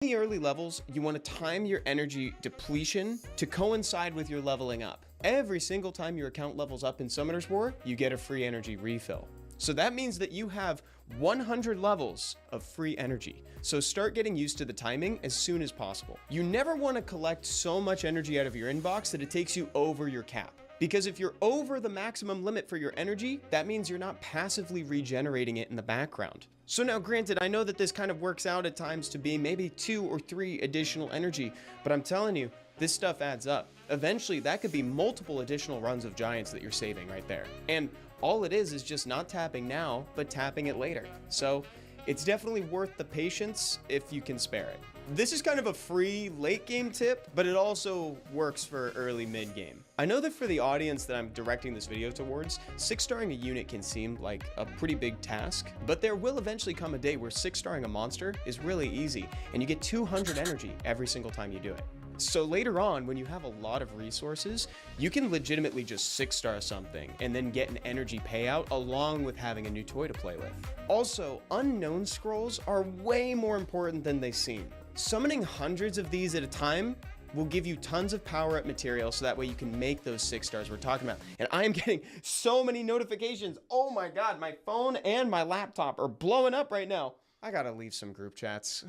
In the early levels, you want to time your energy depletion to coincide with your leveling up. Every single time your account levels up in Summoner's War, you get a free energy refill. So that means that you have 100 levels of free energy. So start getting used to the timing as soon as possible. You never want to collect so much energy out of your inbox that it takes you over your cap. Because if you're over the maximum limit for your energy, that means you're not passively regenerating it in the background. So now granted, I know that this kind of works out at times to be maybe 2 or 3 additional energy, but I'm telling you, this stuff adds up. Eventually, that could be multiple additional runs of giants that you're saving right there. And all it is just not tapping now, but tapping it later. So it's definitely worth the patience if you can spare it. This is kind of a free late game tip, but it also works for early mid game. I know that for the audience that I'm directing this video towards, 6-starring a unit can seem like a pretty big task, but there will eventually come a day where 6-starring a monster is really easy, and you get 200 energy every single time you do it. So later on, when you have a lot of resources, you can legitimately just 6-star something and then get an energy payout along with having a new toy to play with. Also, unknown scrolls are way more important than they seem. Summoning hundreds of these at a time will give you tons of power-up material so that way you can make those 6 stars we're talking about. And I am getting so many notifications. Oh my god, my phone and my laptop are blowing up right now. I gotta leave some group chats.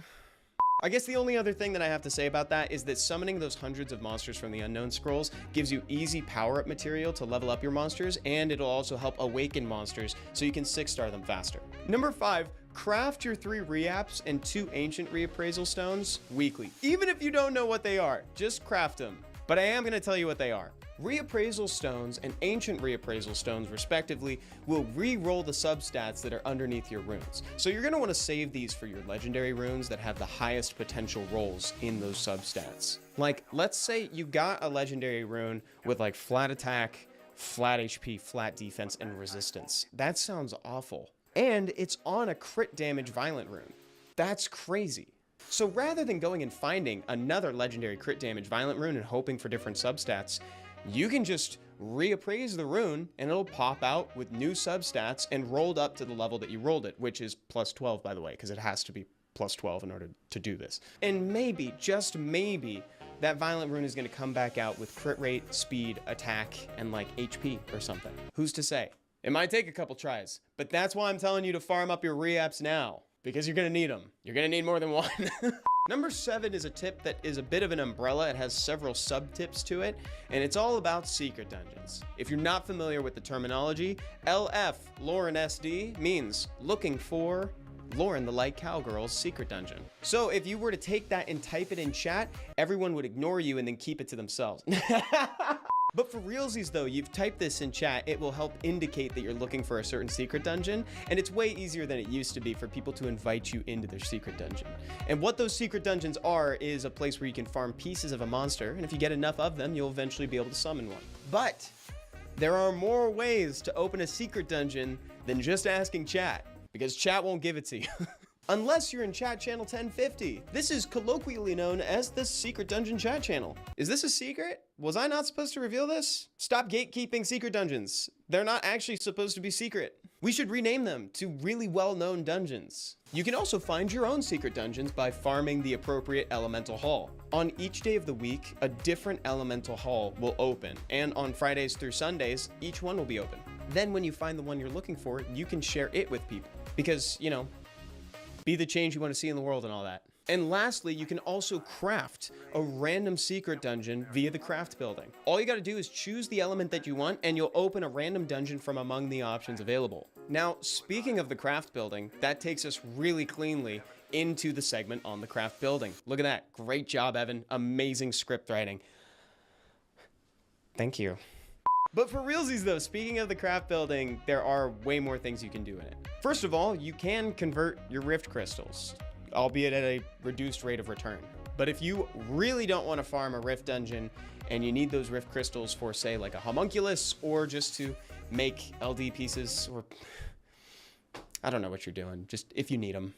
I guess the only other thing that I have to say about that is that summoning those hundreds of monsters from the unknown scrolls gives you easy power-up material to level up your monsters, and it'll also help awaken monsters so you can 6-star them faster. Number 5, craft your 3 reapps and 2 ancient reappraisal stones weekly. Even if you don't know what they are, just craft them. But I am going to tell you what they are. Reappraisal stones and ancient reappraisal stones, respectively, will re-roll the substats that are underneath your runes. So you're going to want to save these for your legendary runes that have the highest potential rolls in those substats. Like, let's say you got a legendary rune with like flat attack, flat HP, flat defense, and resistance. That sounds awful. And it's on a crit damage violent rune. That's crazy. So rather than going and finding another legendary crit damage violent rune and hoping for different substats, you can just reappraise the rune and it'll pop out with new substats and rolled up to the level that you rolled it, which is plus 12, by the way, because it has to be plus 12 in order to do this. And maybe, just maybe, that violent rune is going to come back out with crit rate, speed, attack, and like HP or something. Who's to say? It might take a couple tries, but that's why I'm telling you to farm up your reapps now, because you're going to need them. You're going to need more than one. Number 7 is a tip that is a bit of an umbrella. It has several sub-tips to it, and it's all about secret dungeons. If you're not familiar with the terminology, LF, Lauren SD, means looking for Lauren the Light Cowgirl's secret dungeon. So if you were to take that and type it in chat, everyone would ignore you and then keep it to themselves. But for realsies though, you've typed this in chat, it will help indicate that you're looking for a certain secret dungeon, and it's way easier than it used to be for people to invite you into their secret dungeon. And what those secret dungeons are is a place where you can farm pieces of a monster, and if you get enough of them, you'll eventually be able to summon one. But there are more ways to open a secret dungeon than just asking chat, because chat won't give it to you. Unless you're in chat channel 1050. This is colloquially known as the secret dungeon chat channel. Is this a secret? Was I not supposed to reveal this? Stop gatekeeping secret dungeons. They're not actually supposed to be secret. We should rename them to really well-known dungeons. You can also find your own secret dungeons by farming the appropriate elemental hall. On each day of the week, a different elemental hall will open, and on Fridays through Sundays, each one will be open. Then when you find the one you're looking for, you can share it with people. Because, you know, be the change you want to see in the world and all that. And lastly, you can also craft a random secret dungeon via the craft building. All you got to do is choose the element that you want and you'll open a random dungeon from among the options available. Now, speaking of the craft building, that takes us really cleanly into the segment on the craft building. Look at that. Great job, Evan. Amazing script writing. Thank you. But for realsies though, speaking of the craft building, there are way more things you can do in it. First of all, you can convert your rift crystals, albeit at a reduced rate of return. But if you really don't want to farm a rift dungeon and you need those rift crystals for say like a homunculus or just to make LD pieces, or I don't know what you're doing, just if you need them,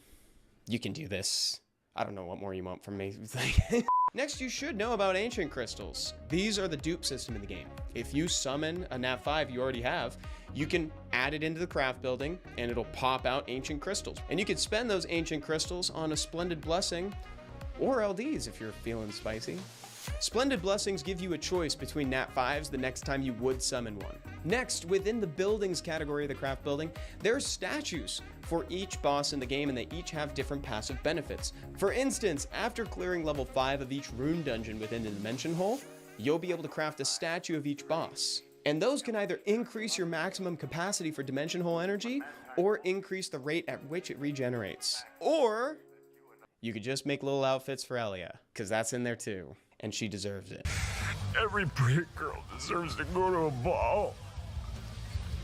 you can do this. I don't know what more you want from me. Next, you should know about ancient crystals. These are the dupe system in the game. If you summon a Nat 5 you already have, you can add it into the craft building and it'll pop out ancient crystals. And you can spend those ancient crystals on a splendid blessing or LDs if you're feeling spicy. Splendid Blessings give you a choice between Nat 5s the next time you would summon one. Next, within the buildings category of the craft building, there are statues for each boss in the game, and they each have different passive benefits. For instance, after clearing level 5 of each rune dungeon within the dimension hole, you'll be able to craft a statue of each boss. And those can either increase your maximum capacity for dimension hole energy, or increase the rate at which it regenerates. Or you could just make little outfits for Elia, because that's in there too. And she deserves it. Every pretty girl deserves to go to a ball.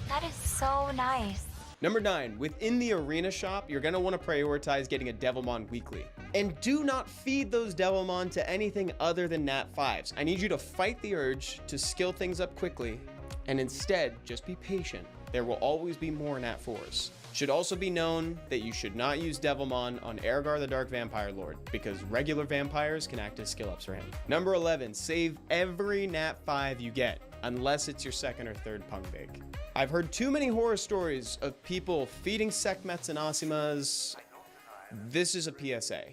That is so nice. Number 9, within the arena shop, you're gonna wanna prioritize getting a Devilmon weekly. And do not feed those Devilmon to anything other than Nat 5s. I need you to fight the urge to skill things up quickly, and instead, just be patient. There will always be more Nat 4s. Should also be known that you should not use Devilmon on Ergar the Dark Vampire Lord, because regular vampires can act as skill ups for him. Number 11, save every Nat 5 you get, unless it's your second or third Pungbig. I've heard too many horror stories of people feeding Sekhmets and Asimas. This is a PSA.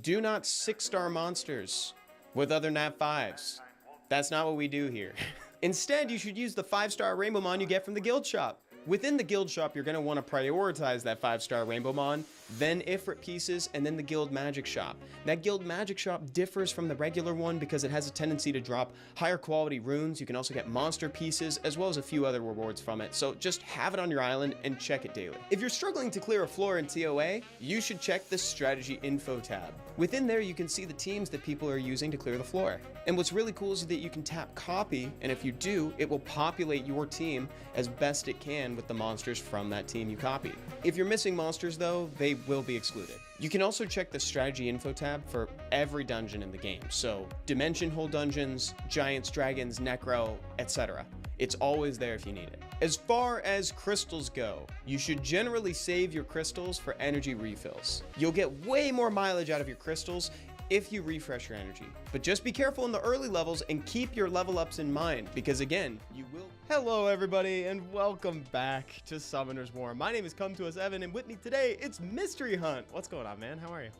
Do not 6-star monsters with other Nat 5s. That's not what we do here. Instead, you should use the 5-star Rainbowmon you get from the guild shop. Within the guild shop, you're going to want to prioritize that 5-star Rainbowmon, then Ifrit pieces, and then the guild magic shop. That guild magic shop differs from the regular one because it has a tendency to drop higher quality runes. You can also get monster pieces, as well as a few other rewards from it. So just have it on your island and check it daily. If you're struggling to clear a floor in TOA, you should check the strategy info tab. Within there, you can see the teams that people are using to clear the floor. And what's really cool is that you can tap copy, and if you do, it will populate your team as best it can with the monsters from that team you copied. If you're missing monsters though, they will be excluded. You can also check the strategy info tab for every dungeon in the game. So dimension hole dungeons, giants, dragons, necro, etc. It's always there if you need it. As far as crystals go, you should generally save your crystals for energy refills. You'll get way more mileage out of your crystals if you refresh your energy. But just be careful in the early levels and keep your level ups in mind, because again, you will... Hello everybody, and welcome back to Summoner's War. My name is Come To Us Evan, and with me today, it's Mysteryhunt. What's going on, man? How are you?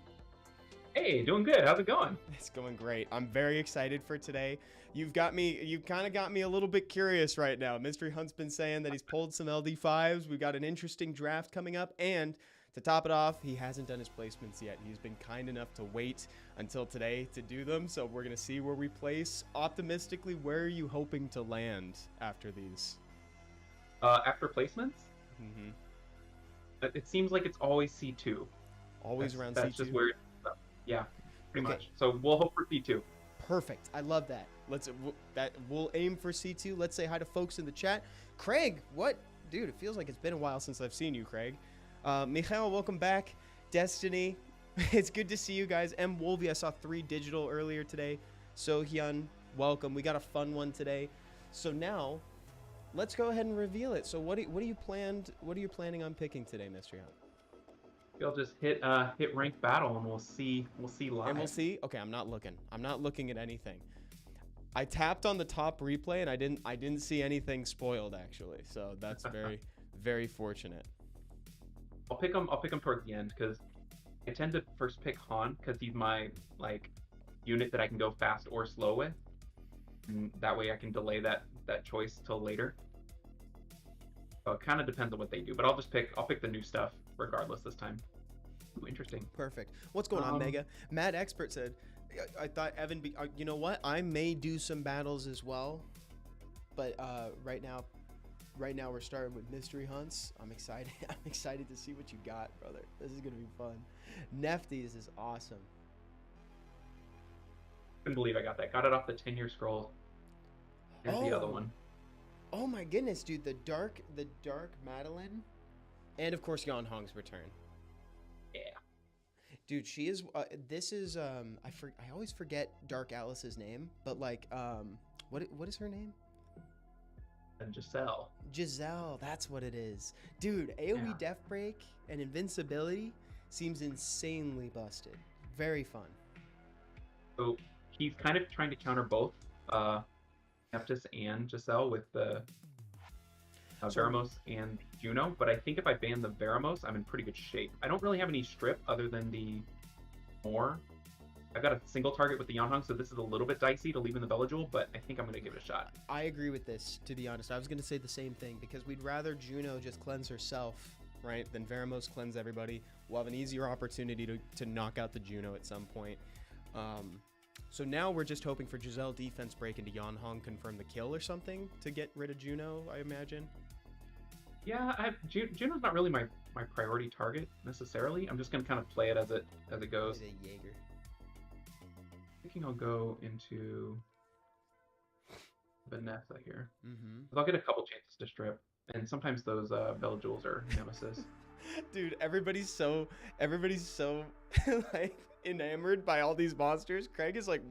Hey, doing good. How's it going? It's going great. I'm very excited for today. You kind of got me a little bit curious right now. Mysteryhunt's been saying that he's pulled some LD5s. We've got an interesting draft coming up, and to top it off, he hasn't done his placements yet. He's been kind enough to wait until today to do them, so we're going to see where we place. Optimistically, where are you hoping to land after these? After placements? Mm-hmm. It seems like it's always C2. Always around that's C2? Just where yeah, pretty Okay. much. So we'll hope for C2. Perfect. I love that. We'll aim for C2. Let's say hi to folks in the chat. Craig, what? Dude, it feels like it's been a while since I've seen you, Craig. Mikhail, welcome back. Destiny, it's good to see you guys. M. Wolvie, I saw 3 digital earlier today. So Hyun, welcome. We got a fun one today. So now, let's go ahead and reveal it. So what are you planning on picking today, Mr. Hyun? We'll just hit ranked battle and we'll see live. And we'll see. Okay, I'm not looking at anything. I tapped on the top replay and I didn't see anything spoiled actually. So that's very very fortunate. I'll pick him towards the end because I tend to first pick Han because he's my unit that I can go fast or slow with, and that way I can delay that choice till later. So it kind of depends on what they do, but I'll pick the new stuff regardless this time. Ooh, interesting. Perfect. What's going on, Mega? Mad Expert said, I thought Evan, you know what? I may do some battles as well, but right now we're starting with mystery hunts. I'm excited. I'm excited to see what you got, brother. This is gonna be fun. Nefties is awesome. Couldn't believe I got that. Got it off the 10-year scroll. Here's the other one. Oh my goodness, dude! The dark Madeline, and of course Yon Hong's return. Yeah. Dude, she is. This is. I always forget Dark Alice's name, but like, what is her name? And Giselle. Giselle, that's what it is. Dude, AoE Death Break and Invincibility seems insanely busted. Very fun. So he's kind of trying to counter both Nephthys and Giselle with the Veramos and Juno, but I think if I ban the Veramos, I'm in pretty good shape. I don't really have any strip other than the Moor, I've got a single target with the Yanhong, so this is a little bit dicey to leave in the Bellijule, but I think I'm going to give it a shot. I agree with this, to be honest. I was going to say the same thing, because we'd rather Juno just cleanse herself, right, than Veramos cleanse everybody. We'll have an easier opportunity to knock out the Juno at some point. So now we're just hoping for Giselle defense break into Yanhong, confirm the kill or something to get rid of Juno, I imagine. Yeah, Juno's not really my priority target necessarily. I'm just going to kind of play it as it goes. He's a Jaeger. Thinking I'll go into Vanessa here. Mm-hmm. I'll get a couple chances to strip, and sometimes those Bellijules are nemesis. Dude, everybody's so like enamored by all these monsters. Craig is like,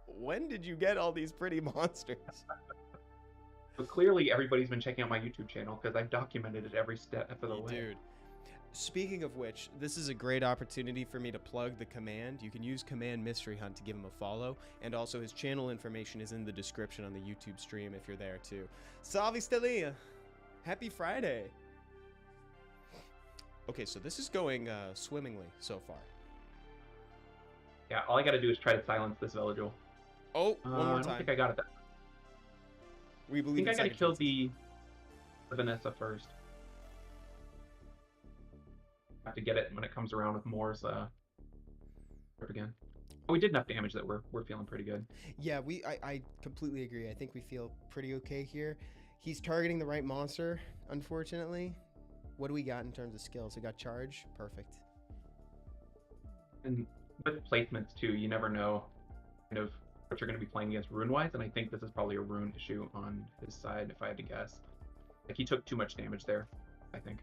when did you get all these pretty monsters? So clearly everybody's been checking out my YouTube channel because I've documented it every step of the way. Dude. Speaking of which, this is a great opportunity for me to plug the command. You can use command Mysteryhunt to give him a follow, and also his channel information is in the description on the YouTube stream if you're there too. Salve Stelia! Happy Friday! Okay, so this is going swimmingly so far. Yeah, all I gotta do is try to silence this Bellijule. Oh, one more I don't time. think I got it. We believe I think I gotta kill chances. the Vanessa first. I have to get it when it comes around with Moore's trip again. Oh, we did enough damage that we're feeling pretty good. Yeah, I completely agree. I think we feel pretty okay here. He's targeting the right monster, unfortunately. What do we got in terms of skills? We got charge. Perfect. And with placements too, you never know kind of what you're going to be playing against rune-wise, and I think this is probably a rune issue on his side, if I had to guess. Like, he took too much damage there, I think.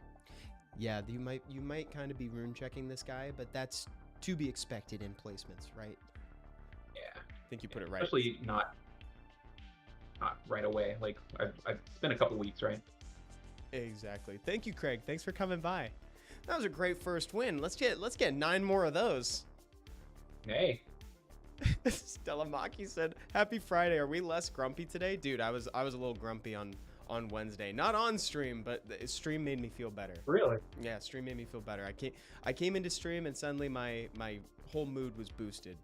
Yeah, you might kind of be rune checking this guy, but that's to be expected in placements, right? Yeah. I think you put it right. Especially not right away. Like, I've spent a couple weeks, right? Exactly. Thank you, Craig. Thanks for coming by. That was a great first win. Let's get 9 more of those. Hey. Stella Maki said, "Happy Friday. Are we less grumpy today?" Dude, I was a little grumpy on Wednesday. Not on stream, but the stream made me feel better. Really? Yeah, stream made me feel better. I came into stream and suddenly my whole mood was boosted.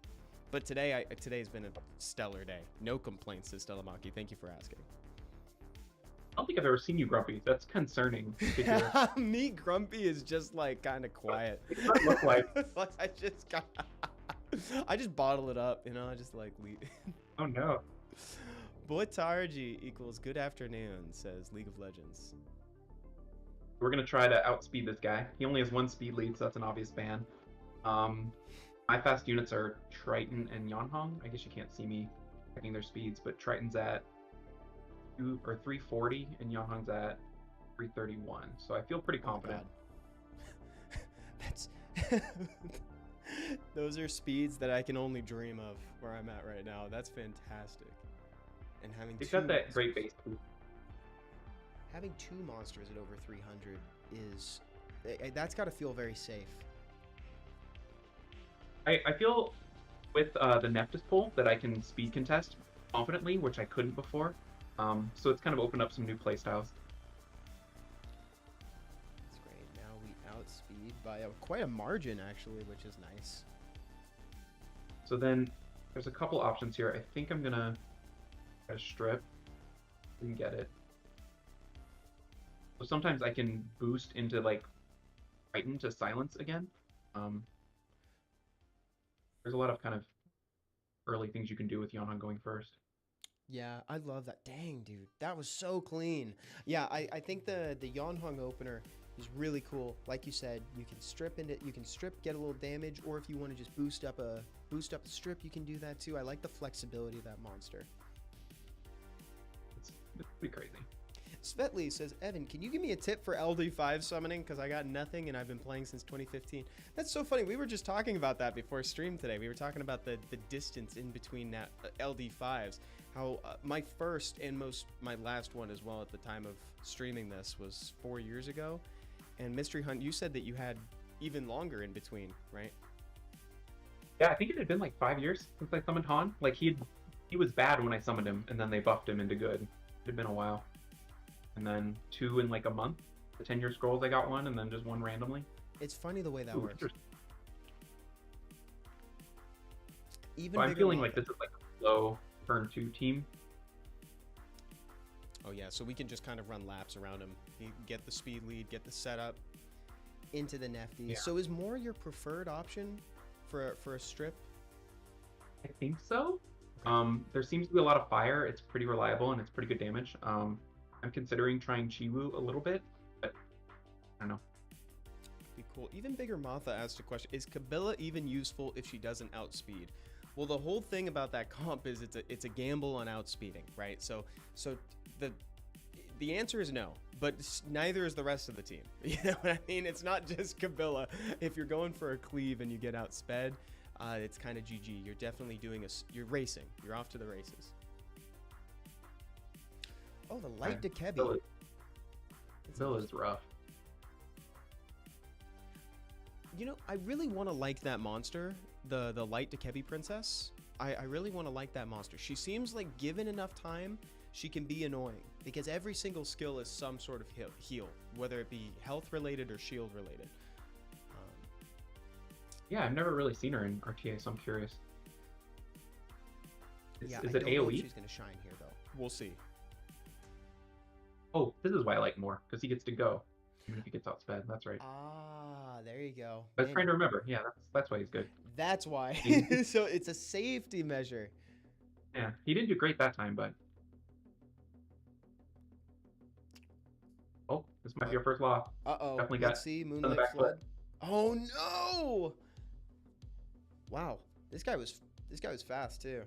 But today's been a stellar day. No complaints, says Stella Maki. Thank you for asking. I don't think I've ever seen you grumpy. That's concerning to hear. Me grumpy is just like kind of quiet. It does look like. I just bottle it up, you know. I just like leave. Oh no. Boitarji equals good afternoon, says League of Legends. We're gonna try to outspeed this guy. He only has 1 speed lead, so that's an obvious ban. My fast units are Triton and Yanhong. I guess you can't see me checking their speeds, but Triton's at 340 and Yanhong's at 331. So I feel pretty confident. That's those are speeds that I can only dream of where I'm at right now. That's fantastic. And having They've got that great base boost. Having 2 monsters at over 300 is that's got to feel very safe. I feel with the Nephthys pull that I can speed contest confidently, which I couldn't before. So it's kind of opened up some new playstyles. That's great. Now we outspeed by quite a margin, actually, which is nice. So then there's a couple options here. I think I'm gonna try to strip and get it. So sometimes I can boost into like Titan to silence again. There's a lot of kind of early things you can do with Yanhong going first. Yeah, I love that. Dang, dude, that was so clean. Yeah, I think the Yanhong opener is really cool. Like you said, you can strip, get a little damage, or if you want to just boost up the strip, you can do that too. I like the flexibility of that monster. It's pretty crazy. Svetli says, Evan, can you give me a tip for LD5 summoning? Because I got nothing and I've been playing since 2015. That's so funny. We were just talking about that before stream today. We were talking about the distance in between that LD5s. How my first and my last one as well at the time of streaming this was 4 years ago. And Mysteryhunt, you said that you had even longer in between, right? Yeah, I think it had been like 5 years since I summoned Han. Like he was bad when I summoned him, and then they buffed him into good. It had been a while. And then 2 in like a month. The 10-year scrolls, I got 1, and then just 1 randomly. It's funny the way that works. Even So I'm bigger feeling Montha. like this is like a slow turn 2 team. Oh yeah, so we can just kind of run laps around him. You get the speed lead, get the setup into the Nefty. Yeah. So is more your preferred option for a strip? I think so. Okay. There seems to be a lot of fire. It's pretty reliable and it's pretty good damage. I'm considering trying Chiwu a little bit, but I don't know. Be cool. Even bigger Montha asked a question: is Kabila even useful if she doesn't outspeed? Well, the whole thing about that comp is it's a gamble on outspeeding, right? So the answer is no, but neither is the rest of the team. You know what I mean? It's not just Kabila. If you're going for a cleave and you get outsped, it's kind of GG. You're definitely you're racing. You're off to the races. Oh, the light Dekebi. Kabila is rough. You know, I really want to like that monster, the light Dekebi princess. I really want to like that monster. She seems like given enough time, she can be annoying because every single skill is some sort of heal, whether it be health related or shield related. Yeah, I've never really seen her in RTA, so I'm curious. Is I it don't know if AoE? she's gonna shine here though. We'll see. Oh, this is why I like more, because he gets to go. Even if he gets outsped, that's right. Ah, there you go. I was Man, trying to remember. Yeah, that's why he's good. that's why. Mhm. So it's a safety measure. Yeah, he didn't do great that time, but oh, this might be our first loss. Uh-oh. Definitely Let's got see. on the Moonlight back Flood. Oh no! Wow. This guy was fast too.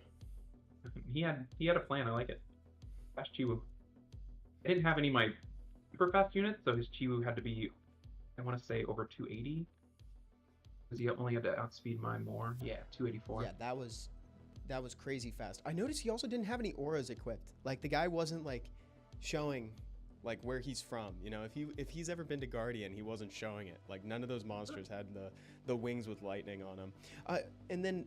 He had a plan. I like it. Fast Chiwu. I didn't have any of my super fast units, so his Chiwu had to be, I want to say, over 280. Because he only had to outspeed mine more. Yeah, 284. Yeah, that was crazy fast. I noticed he also didn't have any auras equipped. Like the guy wasn't like showing like where he's from. You know, if he's ever been to Guardian, he wasn't showing it. Like none of those monsters had the wings with lightning on them. And then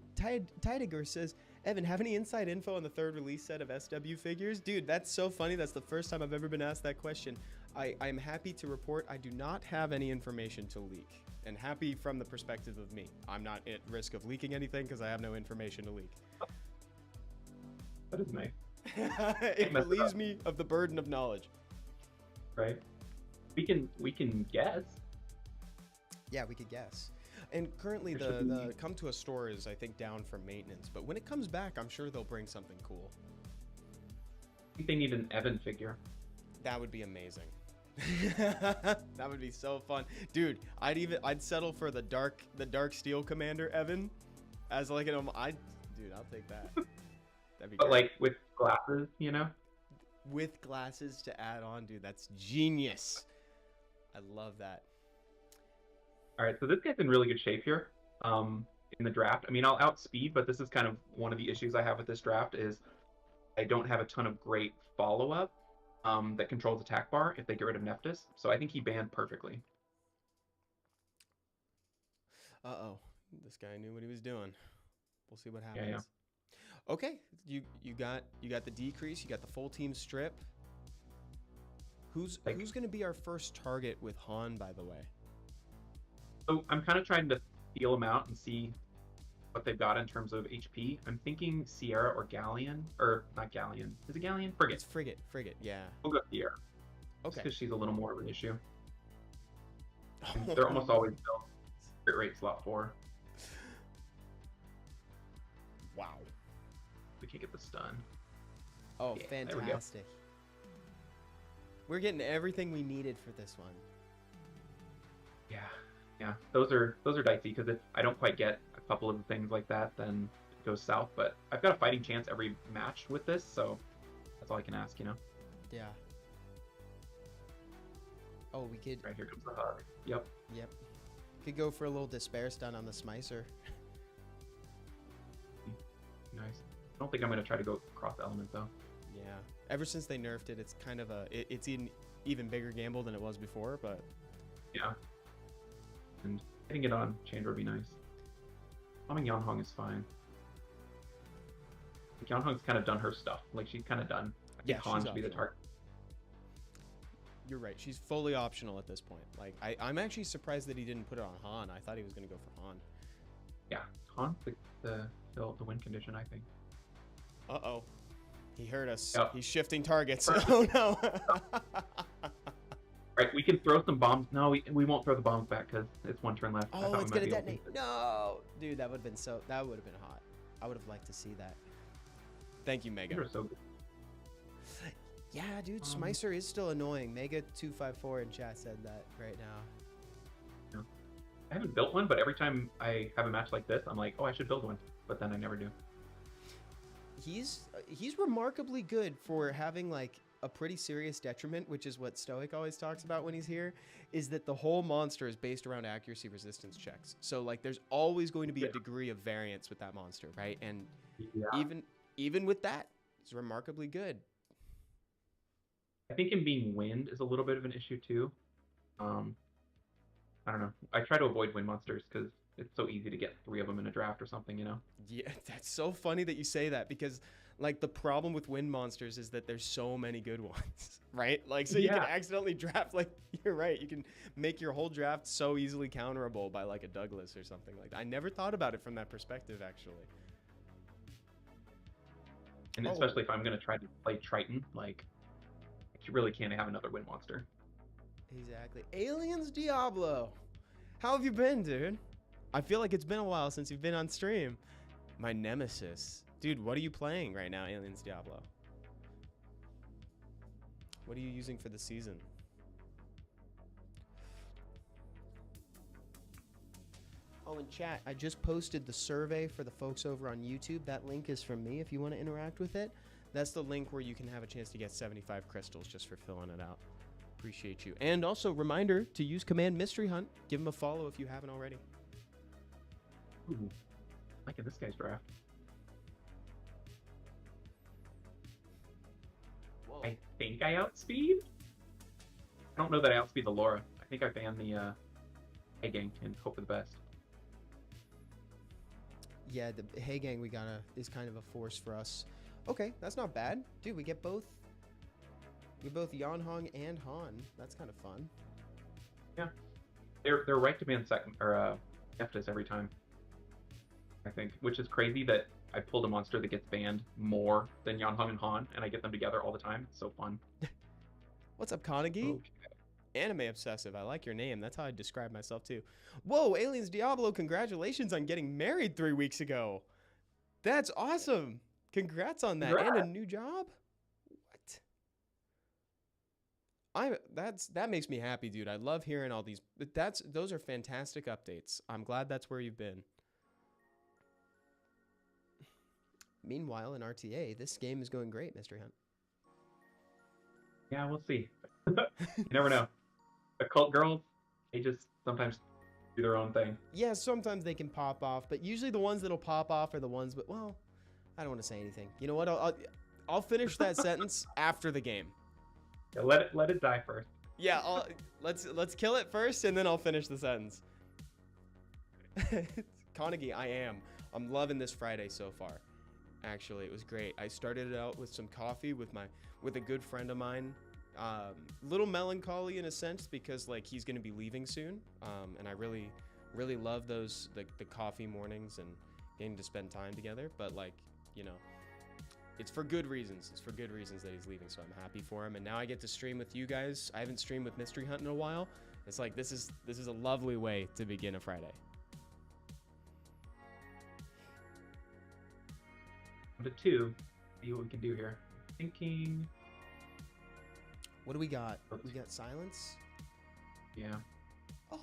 Tidiger says, Evan, have any inside info on the third release set of SW figures? Dude, that's so funny. That's the first time I've ever been asked that question. I'm happy to report I do not have any information to leak. And happy from the perspective of me. I'm not at risk of leaking anything because I have no information to leak. That is nice. It relieves me of the burden of knowledge. Right? We can guess. Yeah, we could guess. And currently There should the be- come to a store is I think down for maintenance, but when it comes back, I'm sure they'll bring something cool. I think they need an Evan figure. That would be amazing. That would be so fun. Dude, I'd settle for the dark steel commander Evan as like dude, I'll take that. That'd be But great. like with glasses, you know? With glasses to add on, dude, that's genius. I love that. All right, so this guy's in really good shape here in the draft. I mean, I'll outspeed, but this is kind of one of the issues I have with this draft is I don't have a ton of great follow-up that controls attack bar if they get rid of Nephthys. So I think he banned perfectly. Uh-oh. This guy knew what he was doing. We'll see what happens. Yeah. Okay, you got the decrease, you got the full team strip. Who's going to be our first target with Han, by the way? So I'm kind of trying to feel them out and see what they've got in terms of HP. I'm thinking Sierra or Galleon, or not Galleon. Is it Galleon? It's Frigate. Frigate, yeah. We'll go Sierra. Okay. Because she's a little more of an issue. And they're almost always built crit rate slot 4. Wow. We can get the stun. Oh, Yeah, there we go. fantastic. We're getting everything we needed for this one. Yeah. Those are dicey because if I don't quite get a couple of things like that, then it goes south. But I've got a fighting chance every match with this, so that's all I can ask, you know. Yeah. Oh, we could. Right, here comes the hug. Yep. Could go for a little despair stun on the Smicer. Nice. I don't think I'm gonna try to go cross element though. Yeah. Ever since they nerfed it, it's kind of it's even bigger gamble than it was before, but Yeah. And hitting it on Chandra would be nice. Bombing Yanhong is fine. Like, Yanhong's kind of done her stuff. Like, she's kind of done. I Yeah, think Han she's should be the optional. target. you're right. She's fully optional at this point. Like I'm actually surprised that he didn't put it on Han. I thought he was gonna go for Han. Yeah, Han, the the win condition, I think. Uh-oh. He heard us. Yep. He's shifting targets. Oh, no. Right, we can throw some bombs. No, we won't throw the bombs back because it's one turn left. I Oh, thought it's we might going to be able detonate. No. Dude, that would have been that would have been hot. I would have liked to see that. Thank you, Mega. You're so good. Yeah, dude, Smicer is still annoying. Mega254 in chat said that right now. I haven't built one, but every time I have a match like this, I'm like, oh, I should build one. But then I never do. He's remarkably good for having like a pretty serious detriment, which is what Stoic always talks about when he's here, is that the whole monster is based around accuracy resistance checks. So like there's always going to be a degree of variance with that monster, right? And even with that, it's remarkably good. I think him being wind is a little bit of an issue too. I don't know. I try to avoid wind monsters because it's so easy to get 3 of them in a draft or something, you know? Yeah, that's so funny that you say that because like the problem with wind monsters is that there's so many good ones, right? Like so you can accidentally draft, like you're right, you can make your whole draft so easily counterable by like a Douglas or something like that. I never thought about it from that perspective actually. And especially if I'm going to try to play Triton, like you really can't have another wind monster. Exactly. Aliens Diablo. How have you been, dude? I feel like it's been a while since you've been on stream. My nemesis. Dude, what are you playing right now, Aliens Diablo? What are you using for the season? Oh, in chat, I just posted the survey for the folks over on YouTube. That link is from me if you want to interact with it. That's the link where you can have a chance to get 75 crystals just for filling it out. Appreciate you. And also, reminder to use command Mysteryhunt. Give him a follow if you haven't already. Ooh, liking this guy's draft. Whoa. I think I outspeed? I don't know that I outspeed the Laura. I think I banned the Hey Gang and hope for the best. Yeah, the Hey Gang is kind of a force for us. Okay, that's not bad. Dude, we get both Yanhong and Han. That's kind of fun. Yeah. They're right to ban second or Eftis every time. I think, which is crazy that I pulled a monster that gets banned more than Yanhong and Han, and I get them together all the time. It's so fun. What's up, Kanagi? Okay. Anime obsessive. I like your name. That's how I describe myself too. Whoa, Aliens Diablo, congratulations on getting married 3 weeks ago. That's awesome. Congrats on that. Congrats. And a new job? That makes me happy, dude. I love hearing all these. Those are fantastic updates. I'm glad that's where you've been. Meanwhile, in RTA, this game is going great, Mysteryhunt. Yeah, we'll see. You never know. The cult girls, they just sometimes do their own thing. Yeah, sometimes they can pop off, but usually the ones that'll pop off are the ones. But well, I don't want to say anything. You know what? I'll finish that sentence after the game. Yeah, let it die first. Yeah, let's kill it first, and then I'll finish the sentence. Carnegie, I'm loving this Friday so far. Actually, it was great. I started it out with some coffee with a good friend of mine. Little melancholy in a sense because like he's gonna be leaving soon, and I really love those the coffee mornings and getting to spend time together. But like it's for good reasons. It's for good reasons that he's leaving, so I'm happy for him. And now I get to stream with you guys. I haven't streamed with Mysteryhunt in a while. It's like this is a lovely way to begin a Friday. The 2, see what we can do here. Thinking. What do we got? We got silence. Yeah. Oh,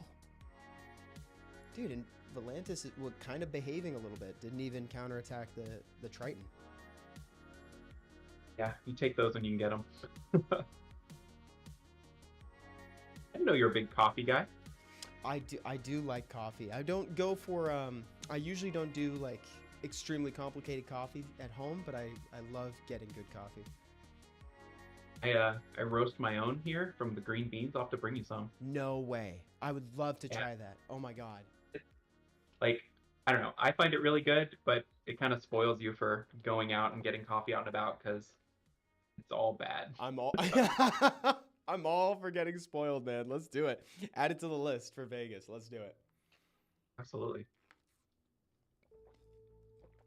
dude, and Volantis was kind of behaving a little bit. Didn't even counterattack the Triton. Yeah, you take those when you can get them. I didn't know you're a big coffee guy. I do like coffee. I don't go for I usually don't do like extremely complicated coffee at home, but I love getting good coffee. I roast my own here from the green beans. I'll have to bring you some. No way. I would love to try that. Oh my god. Like, I don't know. I find it really good, but it kind of spoils you for going out and getting coffee out and about because it's all bad. I'm all for getting spoiled, man. Let's do it. Add it to the list for Vegas. Let's do it. Absolutely.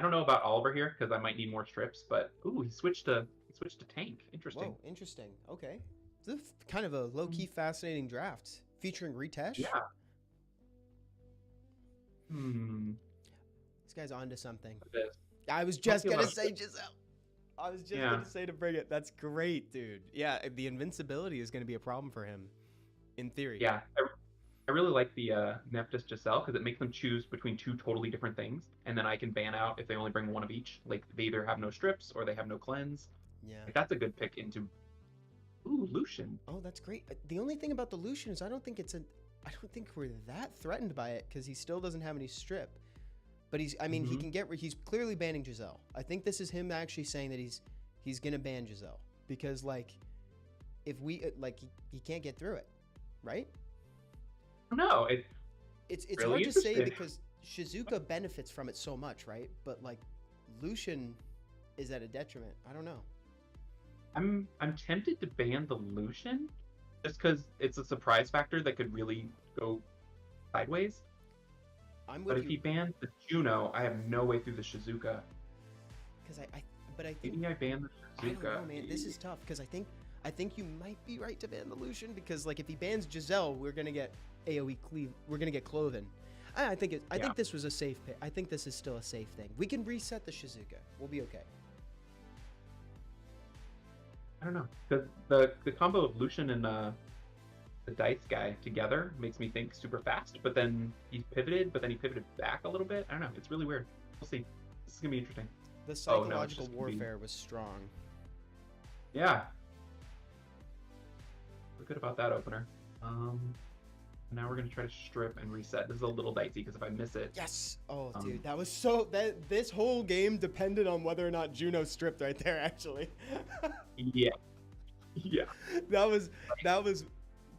I don't know about Oliver here because I might need more strips, but ooh, he switched to tank. Interesting. Whoa, interesting. Okay. This is kind of a low-key fascinating draft featuring Ritesh. Yeah. Hmm. This guy's onto something. This. I was just gonna say Giselle. I was just gonna say to bring it. That's great, dude. Yeah, the invincibility is gonna be a problem for him, in theory. Yeah, I really like the Nephthys Giselle because it makes them choose between two totally different things, and then I can ban out if they only bring one of each. Like they either have no strips or they have no cleanse. Yeah. Like, that's a good pick into. Ooh, Lucian. Oh, that's great. The only thing about the Lucian is I don't think we're that threatened by it because he still doesn't have any strip. But he can get. He's clearly banning Giselle. I think this is him actually saying that he's gonna ban Giselle because if we he can't get through it, right? No, it's really hard to say because Shizuka benefits from it so much, right? But Lucian is at a detriment. I don't know. I'm tempted to ban the Lucian just because it's a surprise factor that could really go sideways. But if he bans the Juno, I have no way through the Shizuka. Because I think maybe I ban the Shizuka. I don't know, man. This is tough because I think you might be right to ban the Lucian because if he bans Giselle, we're gonna get AOE cleave. We're gonna get Cloven. I think this was a safe pick. I think this is still a safe thing. We can reset the Shizuka. We'll be okay. I don't know. The combo of Lucian and the Dice guy together makes me think super fast, but then he pivoted back a little bit. I don't know. It's really weird. We'll see. This is gonna be interesting. The psychological warfare was strong. Yeah. Feel good about that opener. Now we're gonna try to strip and reset. This is a little dicey because if I miss it. Yes. Oh, dude, that was so. This whole game depended on whether or not Juno stripped right there. Actually. Yeah. Yeah. That was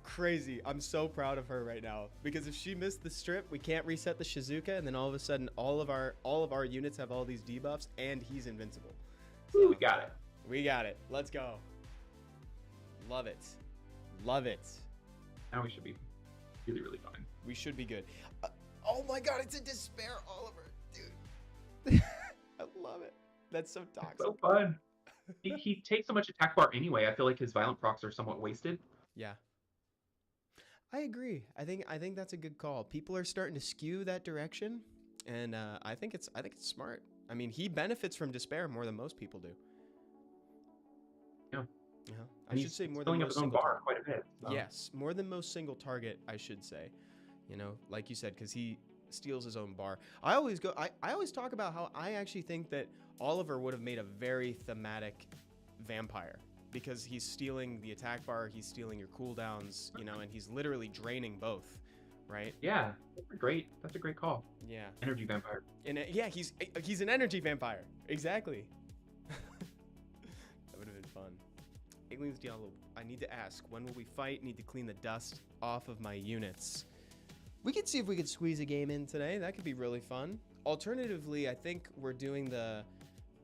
crazy. I'm so proud of her right now because if she missed the strip, we can't reset the Shizuka, and then all of a sudden, all of our units have all these debuffs, and he's invincible. So, we got it. We got it. Let's go. Love it. Love it. Now we should be really, really fine. We should be good. Oh my God, it's a despair, Oliver, dude. I love it. That's so toxic. So fun. He takes so much attack bar anyway. I feel like his violent procs are somewhat wasted. Yeah. I agree. I think that's a good call. People are starting to skew that direction, and I think it's smart. I mean, he benefits from despair more than most people do. Yeah. Yeah. I should say more than most single bar quite a bit. So. Yes, more than most single target, I should say. You know, like you said, because he steals his own bar. I always talk about how I actually think that Oliver would have made a very thematic vampire. Because he's stealing the attack bar, he's stealing your cooldowns, you know, and he's literally draining both, right? Yeah, that's a great call. Yeah. Energy vampire. And yeah, he's an energy vampire. Exactly. That would have been fun. Aliens Diablo, I need to ask, when will we fight? Need to clean the dust off of my units. We could see if we could squeeze a game in today. That could be really fun. Alternatively, I think we're doing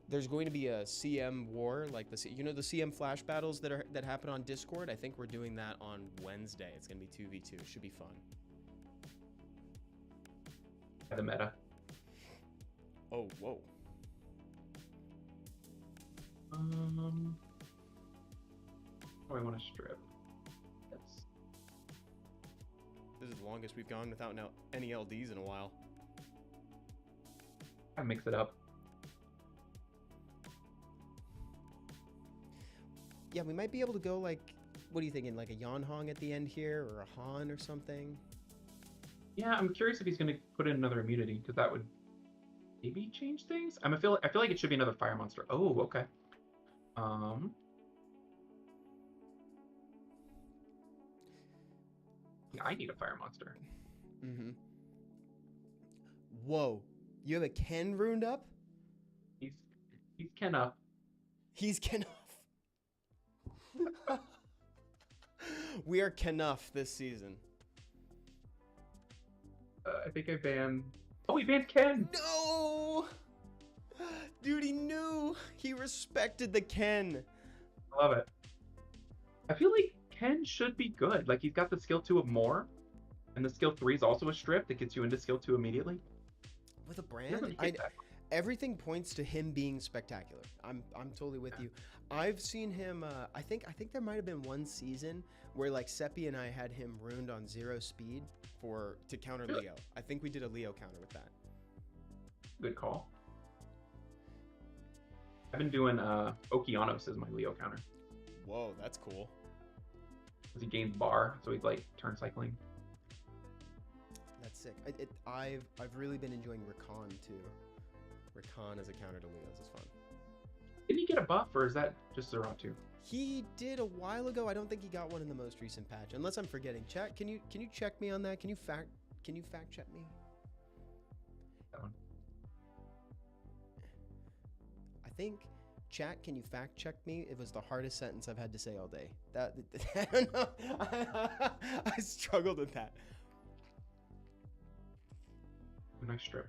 there's going to be a CM war, like the CM flash battles that happen on Discord. I think we're doing that on Wednesday. It's gonna be 2v2. It should be fun. The meta. Oh, whoa. Oh, I want to strip. Yes. This is the longest we've gone without any LDs in a while. I mix it up. Yeah, we might be able to go what are you thinking, like a Yanhong at the end here, or a Han or something? Yeah, I'm curious if he's going to put in another immunity, because that would maybe change things. I feel like it should be another fire monster. Oh, okay. Yeah, I need a fire monster. Mm-hmm. Whoa, you have a Ken ruined up? He's Ken up. He's Ken up. We are Kenuff this season. I think I banned. Oh, he banned Ken. No, dude, he knew. He respected the Ken. I love it. I feel like Ken should be good. Like he's got the skill 2 of more, and the skill 3 is also a strip that gets you into skill 2 immediately. With a brand, everything points to him being spectacular. I'm totally with you. I've seen him. I think there might have been one season where like Seppi and I had him ruined on 0 speed to counter Leo. I think we did a Leo counter with that. Good call. I've been doing Okeanos as my Leo counter. Whoa, that's cool. Because he gains bar, so he's like turn cycling. That's sick. I've really been enjoying Rakan too. Rakan as a counter to Leo's is fun. Didn't he get a buff, or is that just Zeratu? He did a while ago. I don't think he got one in the most recent patch, unless I'm forgetting. Chat, can you check me on that? Can you fact check me? That one. I think, chat, can you fact check me? It was the hardest sentence I've had to say all day. I don't know. I struggled with that. Nice strip.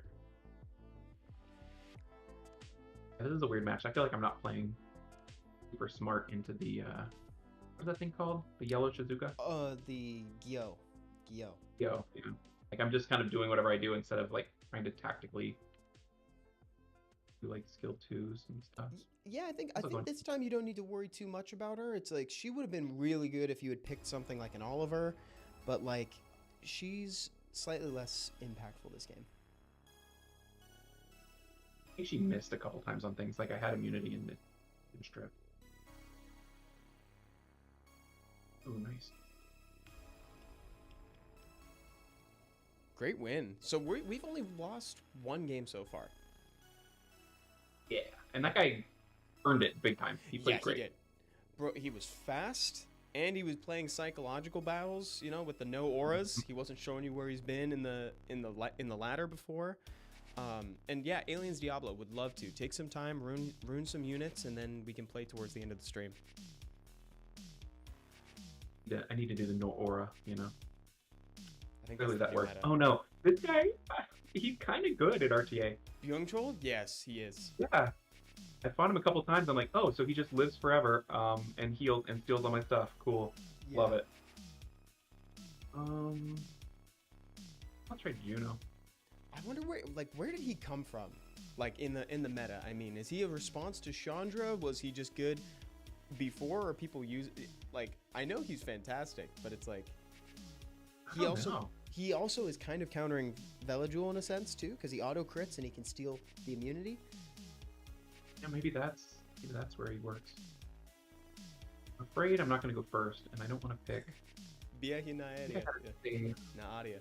Yeah, this is a weird match. I feel like I'm not playing super smart into the what's that thing called? The yellow Shizuka? The Gyo. Yo, yeah. Like I'm just kind of doing whatever I do instead of like trying to tactically do like skill 2s and stuff. Yeah, I think this time you don't need to worry too much about her. It's like she would have been really good if you had picked something like an Oliver, but like she's slightly less impactful this game. I think she missed a couple times on things. Like I had immunity in strip. Oh, nice. Great win. So we've only lost one game so far. Yeah, and that guy earned it big time. He played great. He did. Bro, he was fast, and he was playing psychological battles. You know, with the no auras. He wasn't showing you where he's been in the ladder before. And yeah, Aliens Diablo would love to take some time, ruin some units, and then we can play towards the end of the stream. Yeah, I need to do the no aura. You know. I think Really, that works. meta. Oh no, this guy, he's kind of good at RTA. Byung Chol? Yes, he is. Yeah, I fought him a couple times. I'm like, oh, so he just lives forever, and heals and steals all my stuff. Cool, Yeah. love it. I'll trade Juno. I wonder where did he come from? Like in the meta. I mean, is he a response to Chandra? Was he just good before, or people use like? I know he's fantastic, but it's like he also is kind of countering Velajul in a sense too, because he auto crits and he can steal the immunity. Yeah, maybe that's where he works. I'm afraid I'm not gonna go first, and I don't want to pick. Biahi na area. Na area.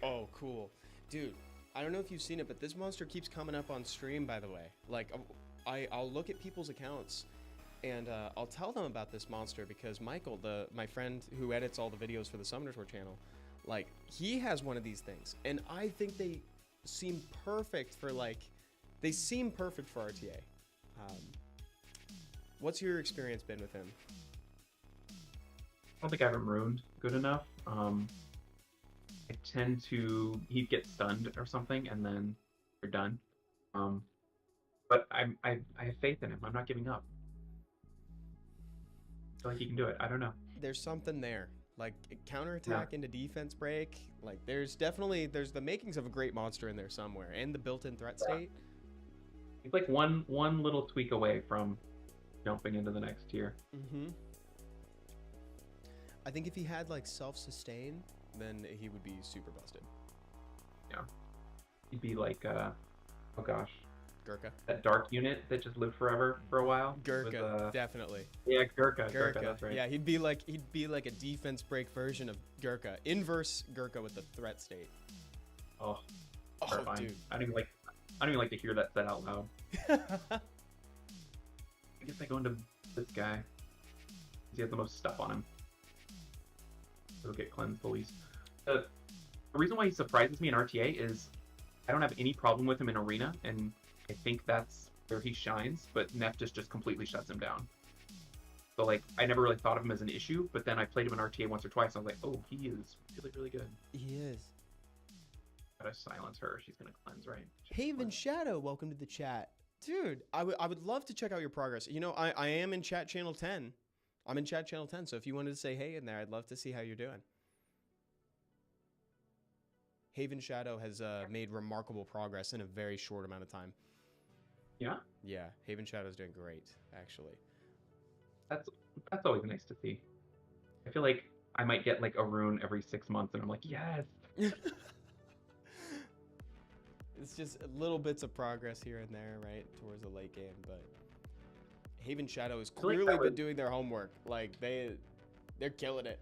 Oh, cool. Dude, I don't know if you've seen it, but this monster keeps coming up on stream, by the way. Like, I'll look at people's accounts, and I'll tell them about this monster, because Michael, my friend who edits all the videos for the Summoners War channel, like, he has one of these things, and I think they seem perfect for, like, RTA. What's your experience been with him? I don't think I have him ruined good enough. I tend to he'd get stunned or something, and then you're done. But I have faith in him. I'm not giving up. I feel like he can do it. I don't know. There's something there, like counterattack into defense break. Like there's the makings of a great monster in there somewhere, and the built-in threat state. He's like one little tweak away from jumping into the next tier. Mm-hmm. I think if he had like self-sustain, then he would be super busted. Yeah. He'd be like, oh gosh. Gurkha. That dark unit that just lived forever for a while. Gurkha, definitely. Yeah, Gurkha, that's right. Yeah, he'd be like a defense break version of Gurkha. Inverse Gurkha with the threat state. Oh, terrifying. Dude. I don't even like to hear that said out loud. I guess I go into this guy. He has the most stuff on him. He'll get cleansed police. The reason why he surprises me in RTA is I don't have any problem with him in Arena, and I think that's where he shines, but Neftis just completely shuts him down. So, like, I never really thought of him as an issue, but then I played him in RTA once or twice, and I was like, oh, he is really, really good. He is. Gotta silence her. She's gonna cleanse, right? Haven Shadow, welcome to the chat. Dude, I would love to check out your progress. You know, I am in chat channel 10. I'm in chat channel 10, so if you wanted to say hey in there, I'd love to see how you're doing. Haven Shadow has made remarkable progress in a very short amount of time. Yeah, Yeah, Haven Shadow's doing great, actually. that's always nice to see. I feel like I might get like a rune every 6 months, and I'm like, yes. It's just little bits of progress here and there, right, towards the late game, but Haven Shadow has feel like clearly that been was- doing their homework. Like, they're killing it.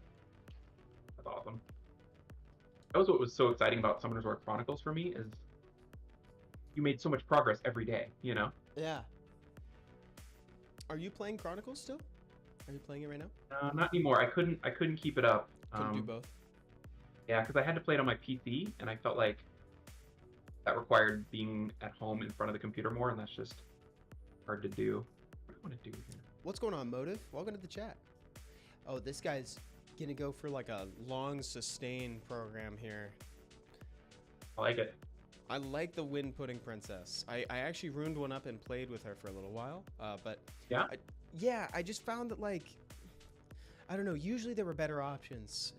That's awesome. That was what was so exciting about Summoners War Chronicles for me, is you made so much progress every day, you know? Yeah. Are you playing Chronicles still? Are you playing it right now? Not anymore. I couldn't keep it up. Couldn't do both. Yeah, because I had to play it on my PC, and I felt like that required being at home in front of the computer more, and that's just hard to do. What do I want to do here? What's going on, Motive? Welcome to the chat. Oh, this guy's gonna go for like a long sustain program here. I like it. I like the Wind Pudding Princess. I actually ruined one up and played with her for a little while. But Yeah? I just found that, like, I don't know, usually there were better options.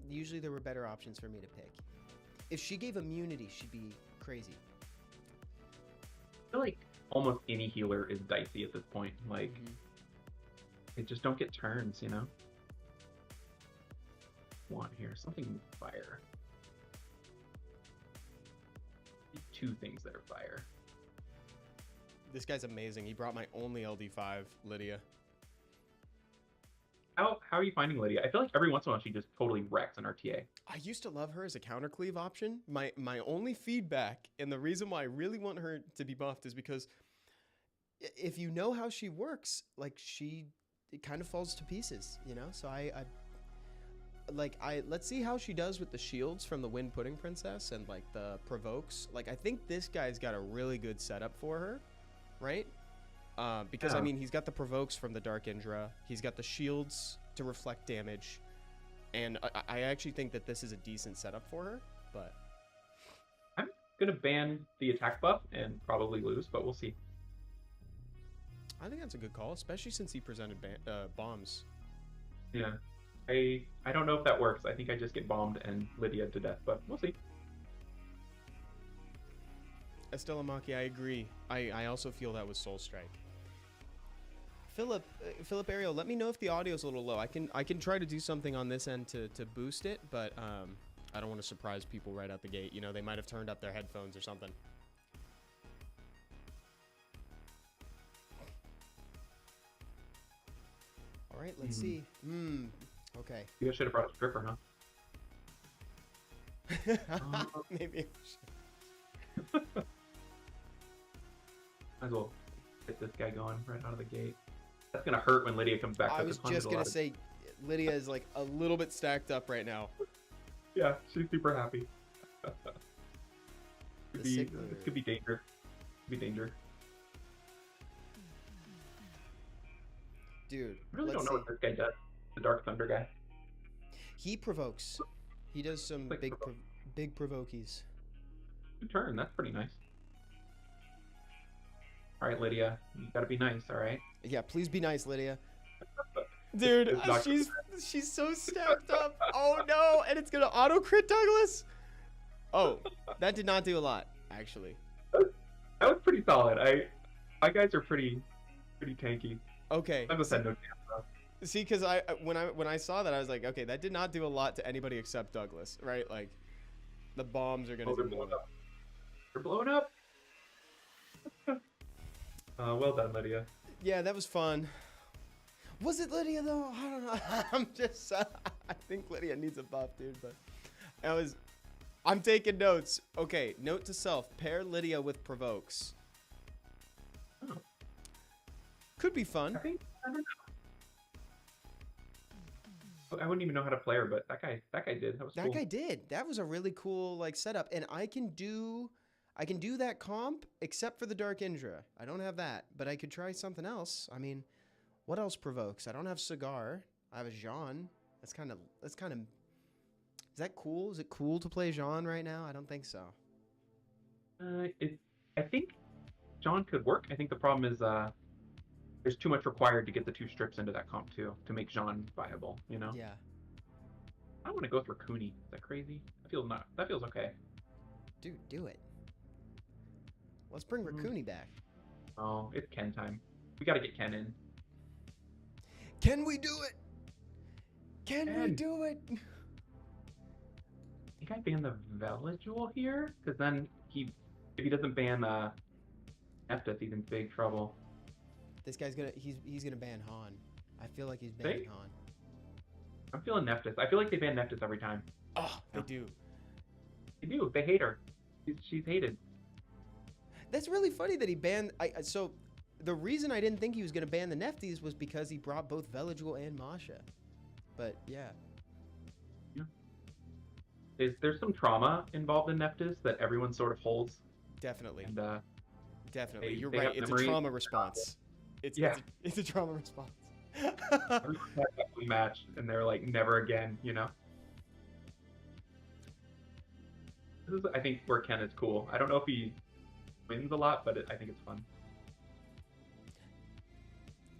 Usually there were better options for me to pick. If she gave immunity, she'd be crazy. I feel like almost any healer is dicey at this point. Like, they just don't get turns, you know? Want here something fire. Two things that are fire. This guy's amazing. He brought my only LD5, Lydia. How are you finding Lydia? I feel like every once in a while she just totally wrecks an RTA. I used to love her as a counter cleave option. My only feedback, and the reason why I really want her to be buffed, is because if you know how she works, like, it kind of falls to pieces, you know? So let's see how she does with the shields from the Wind Pudding Princess and like the provokes. Like, I think this guy's got a really good setup for her, right? Because I mean, he's got the provokes from the Dark Indra, he's got the shields to reflect damage, and I actually think that this is a decent setup for her. But I'm gonna ban the attack buff and probably lose, but we'll see. I think that's a good call, especially since he presented bombs. Yeah. I don't know if that works. I think I just get bombed and Lydia to death, but we'll see. Estella Maki, I agree. I also feel that with Soul Strike. Philip Ariel, let me know if the audio's a little low. I can try to do something on this end to boost it, but I don't want to surprise people right out the gate. You know, they might have turned up their headphones or something. All right, let's see. Okay. You guys should have brought a stripper, huh? Maybe I should. Might as well get this guy going right out of the gate. That's gonna hurt when Lydia comes back. I was just gonna say, Lydia is like a little bit stacked up right now. Yeah, she's super happy. The This could be danger. Could be danger. Dude, I really let's don't know what this guy does. The Dark Thunder guy. He provokes. He does some Like big provokies. Good turn. That's pretty nice. All right, Lydia, you gotta be nice. All right. Yeah, please be nice, Lydia. Dude, It's not- she's so stacked up. Oh no, and it's gonna auto crit Douglas. Oh, that did not do a lot, actually. That was pretty solid. My guys are pretty tanky. Okay. Douglas had no chance though. See, because when I saw that, I was like, okay, that did not do a lot to anybody except Douglas, right? Like, the bombs are gonna Oh, they're do more. blowing up. They're blowing up. Well done, Lydia. Yeah, that was fun. Was it Lydia though? I don't know. I'm just. I think Lydia needs a buff, dude. But I'm taking notes. Okay, note to self: pair Lydia with provokes. Oh. Could be fun. I don't know. I wouldn't even know how to play her, but that guy did. That was That cool. guy did. That was a really cool like setup, and I can do that comp except for the Dark Indra. I don't have that, but I could try something else. I mean, what else provokes? I don't have Cigar. I have a Jean. That's kind of. Is that cool? Is it cool to play Jean right now? I don't think so. I think John could work. I think the problem is there's too much required to get the 2 strips into that comp too to make Jean viable. You know. Yeah. I don't want to go with Raccoony. Is that crazy? That feels okay. Dude, do it. Let's bring Raccoony back. Oh, it's Ken time. We gotta get Ken in. Can we do it? Can we Ken. do it? I think I ban the Veligil here, because then if he doesn't ban Nephthys, he's in big trouble. This guy's he's gonna ban Han. I feel like he's banning Han. I'm feeling Nephthys. I feel like they ban Nephthys every time. Oh, they do. They do. They hate her. She's hated. That's really funny that he banned. So the reason I didn't think he was gonna ban the Nephthys was because he brought both Veligil and Masha. But yeah. There's some trauma involved in Nephthys that everyone sort of holds. Definitely. And definitely. You're they right. have It's memories. a trauma response. It's a trauma response. everyone had that one match, and they're like, never again, you know? This is, I think, where Ken is cool. I don't know if he wins a lot, but I think it's fun.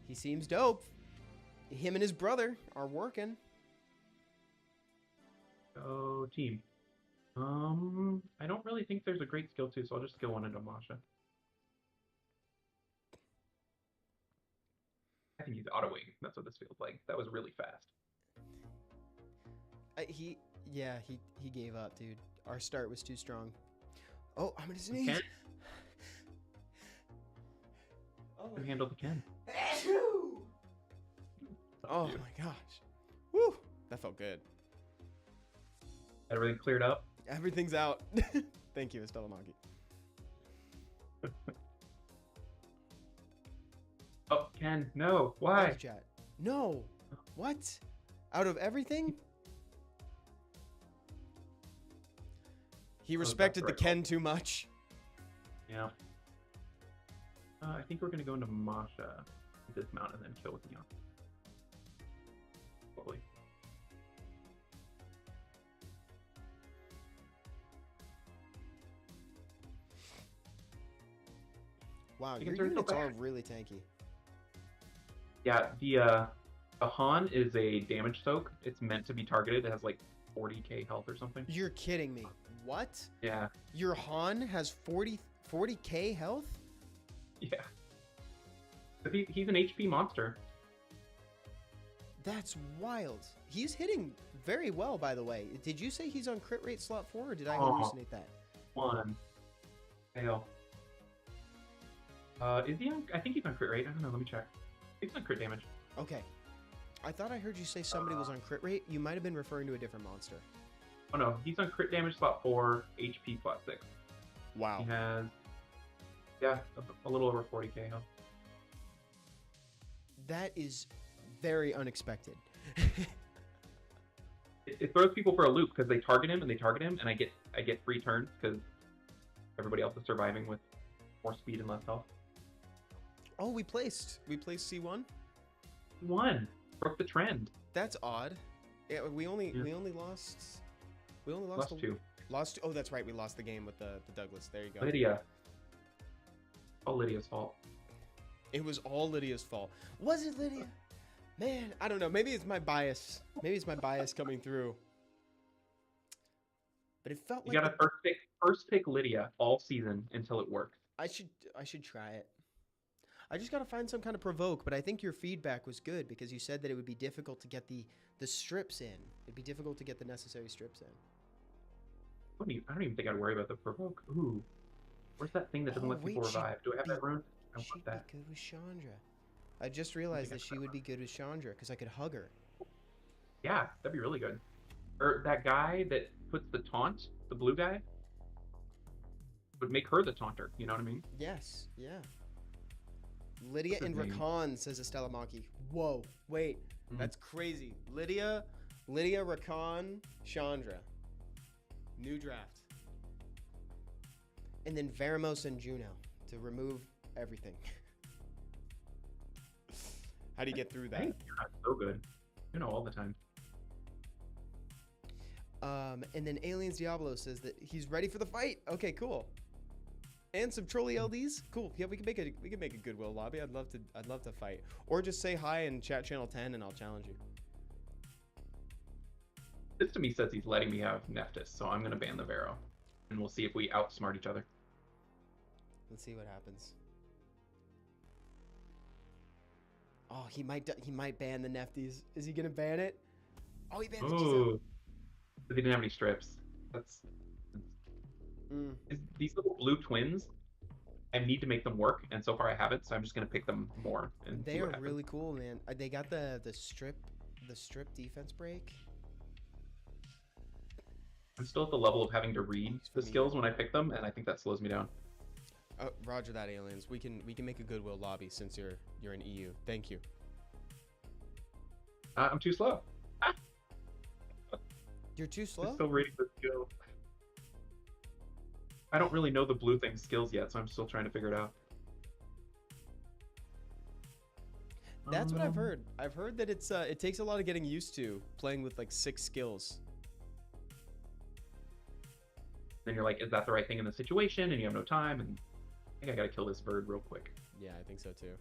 He seems dope. Him and his brother are working. Oh, team. I don't really think there's a great skill 2, so I'll just skill 1 into Masha. I think he's autoing. That's what this feels like. That was really fast. He gave up, dude. Our start was too strong. Oh, I'm gonna sneeze. Ken? Who handled the Ken? Oh my gosh. Woo! That felt good. Everything cleared up? Everything's out. Thank you, Estella Monkey. Oh, Ken, no. Why? Thanks, chat. No. What? Out of everything? He respected the Ken too much. Yeah. I think we're going to go into Masha, dismount, and then kill with Neon. Probably. Wow, You your can turn it units are back. really tanky. Yeah, the Han is a damage soak. It's meant to be targeted. It has like 40k health or something. You're kidding me. What? Yeah. Your Han has 40k health? Yeah. But he's an HP monster. That's wild. He's hitting very well, by the way. Did you say he's on crit rate slot 4, or did I hallucinate that? 1. Fail. Is he on? I think he's on crit rate. I don't know. Let me check. He's on crit damage. Okay. I thought I heard you say somebody was on crit rate. You might have been referring to a different monster. Oh no, he's on crit damage slot 4, HP slot 6. Wow. He has, yeah, a little over 40k health. That is very unexpected. It throws people for a loop because they target him, and I get free turns because everybody else is surviving with more speed and less health. Oh, we placed C1. Won. Broke the trend. That's odd. Yeah, we only lost Lost 2. Lost. Oh, that's right. We lost the game with the Douglas. There you go. Lydia. All Lydia's fault. It was all Lydia's fault. Was it Lydia? Man, I don't know. Maybe it's my bias. Maybe it's my bias coming through. But it felt You like gotta first pick Lydia all season until it works. I should try it. I just gotta find some kind of provoke. But I think your feedback was good because you said that it would be difficult to get the strips in. It'd be difficult to get the necessary strips in. I don't even think I'd worry about the provoke. Ooh, where's that thing that doesn't let people revive? Do I have that rune? I She'd want that. be good with Chandra. I just realized that she would be good with Chandra because I could hug her. Yeah, that'd be really good. Or that guy that puts the taunt, the blue guy, would make her the taunter. You know what I mean? Yes, yeah. Lydia What's and his name? Rakan, says Estella Maki. Whoa, wait, that's crazy. Lydia, Rakan, Chandra. New draft. And then Veramos and Juno to remove everything. How do you get through that? Hey, you're not so good. You know all the time. And then Aliens Diablo says that he's ready for the fight. Okay, cool. And some trolley LDs. Cool. Yeah, we can make a Goodwill lobby. I'd love to fight. Or just say hi in chat channel 10 and I'll challenge you. This to me says he's letting me have Nephthys, so I'm gonna ban the Vero, and we'll see if we outsmart each other. Let's see what happens. Oh, he might ban the Nefties. Is he gonna ban it? Oh, he banned the Giselle. Ooh, they didn't have any strips. That's these little blue twins. I need to make them work, and so far I haven't. So I'm just gonna pick them more. And They are really cool, man. They got the strip defense break. I'm still at the level of having to read the skills when I pick them, and I think that slows me down. Oh, Roger that, aliens. We can make a Goodwill lobby since you're in EU. Thank you. I'm too slow. You're too slow? I'm still reading the skill. I don't really know the blue thing skills yet, so I'm still trying to figure it out. That's what I've heard. I've heard that it takes a lot of getting used to playing with like 6 skills. Then you're like, is that the right thing in the situation? And you have no time, and I think I gotta kill this bird real quick. Yeah, I think so too.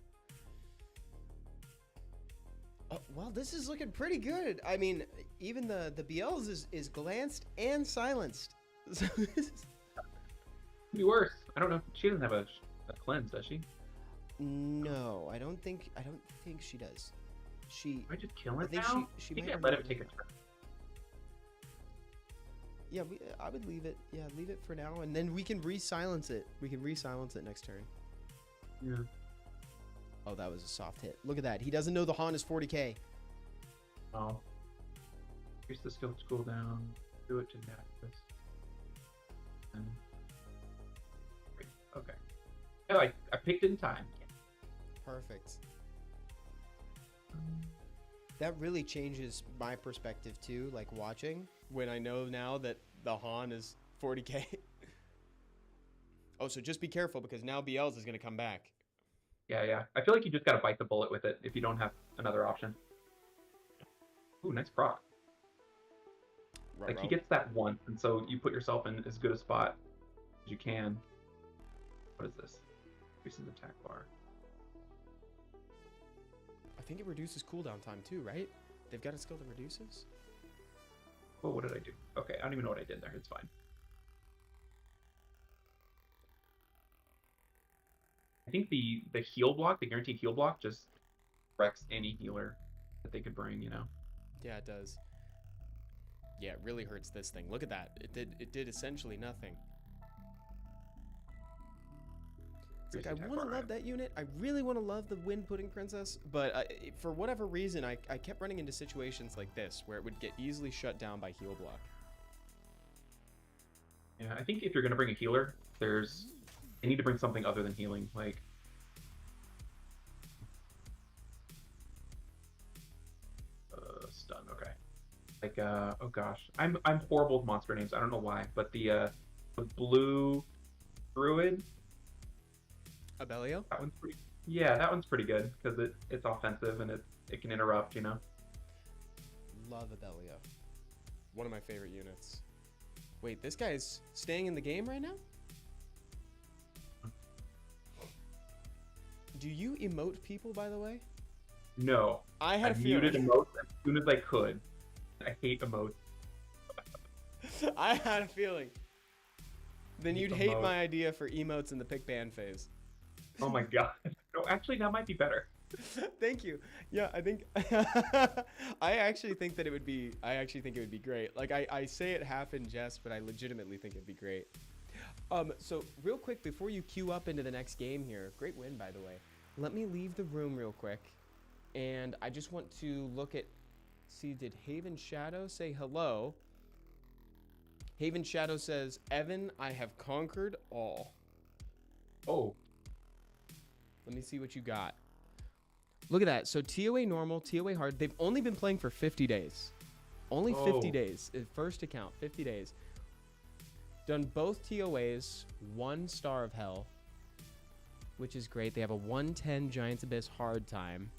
Oh, well, this is looking pretty good. I mean, even the BLs is glanced and silenced. So this is... Could be worse. I don't know. She doesn't have a cleanse, does she? No, I don't think she does. She. I just kill it think now. She You might can't let remove it take a turn. Yeah, I would leave it. Yeah, leave it for now, and then we can re-silence it. We can re-silence it next turn. Yeah. Oh, that was a soft hit. Look at that. He doesn't know the Han is 40k. Oh. Increase the skill cooldown. Do it to Nexus. And... Okay. Oh, I picked it in time. Perfect. That really changes my perspective too, like watching, when I know now that the Han is 40k. Oh, so just be careful because now BLs is going to come back. Yeah. I feel like you just gotta bite the bullet with it if you don't have another option. Ooh, nice proc. Like, he gets that once, and so you put yourself in as good a spot as you can. What is this? Increases attack bar. I think it reduces cooldown time too, right? They've got a skill that reduces? Oh, what did I do? Okay, I don't even know what I did there. It's fine. I think the heal block, the guaranteed heal block, just wrecks any healer that they could bring, you know? Yeah, it does. Yeah, it really hurts this thing. Look at that. It did essentially nothing. It's like, I want to love that unit. I really want to love the Wind Pudding Princess, but for whatever reason, I kept running into situations like this, where it would get easily shut down by heal block. Yeah, I think if you're going to bring a healer, they need to bring something other than healing, like... stun, okay. Like, oh gosh. I'm horrible with monster names, I don't know why, but the blue druid... Abelio? That one's pretty... Yeah, that one's pretty good, because it's offensive and it can interrupt, you know? Love Abelio. One of my favorite units. Wait, this guy's staying in the game right now? Do you emote people, by the way? No. I had muted emotes as soon as I could. I hate emotes. I had a feeling. Then you'd hate my idea for emotes in the pick ban phase. Oh my god. No, actually, that might be better. Thank you. Yeah, I think I actually think it would be great. Like I say it half in jest, but I legitimately think it'd be great. So real quick before you queue up into the next game here, great win by the way. Let me leave the room real quick, and I just want to look at, see, did Haven Shadow say hello? Haven Shadow says, Evan, I have conquered all. Oh. Let me see what you got. Look at that. So TOA normal, TOA hard. They've only been playing for 50 days. Only 50 days. First account, 50 days. Done both TOAs, 1 Star of Hell, which is great. They have a 110 Giant's Abyss hard time,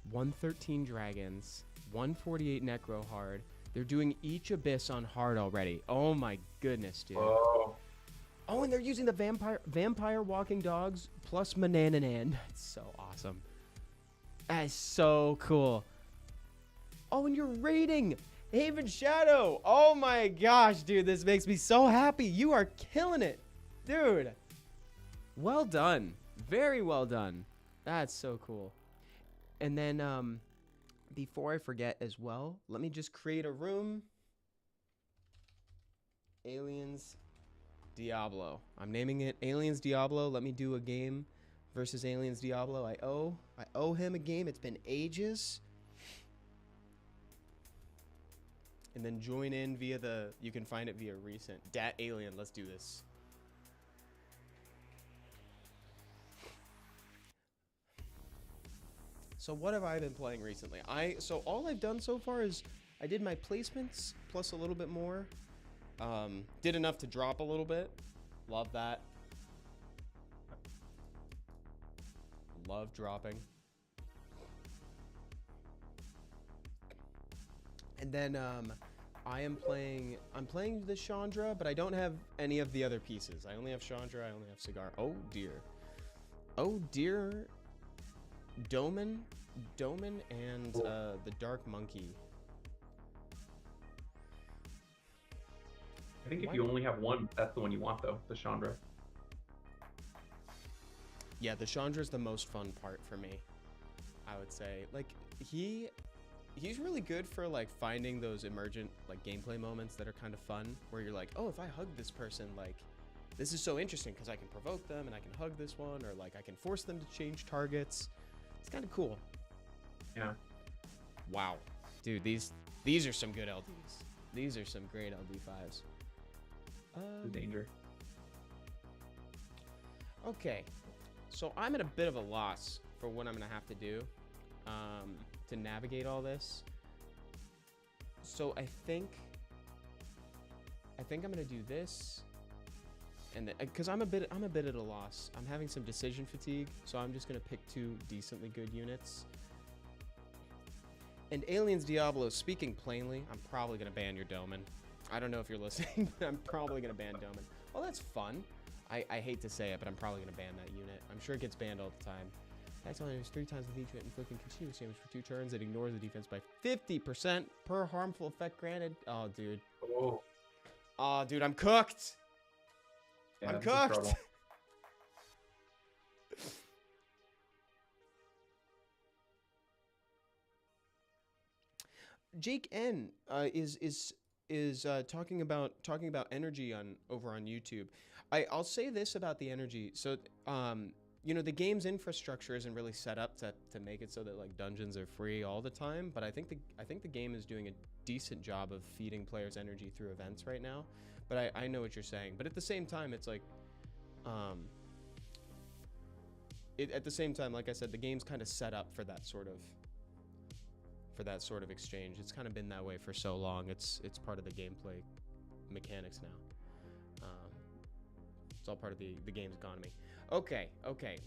113 Dragons, 148 Necro hard. They're doing each Abyss on hard already. Oh my goodness, dude. Oh. Oh, and they're using the vampire walking dogs plus Manananan. That's so awesome. That is so cool. Oh, and you're raiding. Haven Shadow. Oh my gosh, dude. This makes me so happy. You are killing it. Dude. Well done. Very well done. That's so cool. And then, before I forget as well, let me just create a room. Aliens Diablo. I'm naming it Aliens Diablo. Let me do a game versus Aliens Diablo. I owe him a game. It's been ages. And then join in via you can find it via recent. Dat Alien, let's do this. So what have I been playing recently? So all I've done so far is I did my placements plus a little bit more. Did enough to drop a little bit. Love that. Love dropping. And then I'm playing the Chandra, but I don't have any of the other pieces. I only have Chandra, I only have Cigar. Oh dear. Oh dear. Doman and the Dark Monkey. I think if you only have one, that's the one you want though, the Chandra. Yeah, the Chandra's the most fun part for me, I would say. Like, he's really good for, like, finding those emergent, like, gameplay moments that are kind of fun, where you're like, oh, if I hug this person, like, this is so interesting because I can provoke them and I can hug this one, or, like, I can force them to change targets. It's kind of cool. Yeah. Wow. Dude, these are some good LDs. These are some great LD5s. The danger. Okay. So I'm at a bit of a loss for what I'm going to have to do to navigate all this. So I think I'm going to do this, and because I'm a bit at a loss. I'm having some decision fatigue, so I'm just going to pick two decently good units. And Aliens Diablo, speaking plainly, I'm probably going to ban your Doman. I don't know if you're listening, but I'm probably going to ban Doman. Oh, that's fun. I hate to say it, but I'm probably going to ban that unit. I'm sure it gets banned all the time. Attacks only 3 times with each hit, inflicting continuous damage for 2 turns. It ignores the defense by 50% per harmful effect granted. Oh, dude. Oh. Oh, dude, I'm cooked. Yeah, I'm cooked. Jake N is talking about energy over on YouTube. I'll say this about the energy. So you know, the game's infrastructure isn't really set up to make it so that, like, dungeons are free all the time, but I think the game is doing a decent job of feeding players energy through events right now. But I know what you're saying. But at the same time, it's like at the same time, like I said, the game's kind of set up for that sort of exchange. It's kind of been that way for so long. It's part of the gameplay mechanics now. It's all part of the game's economy. Okay,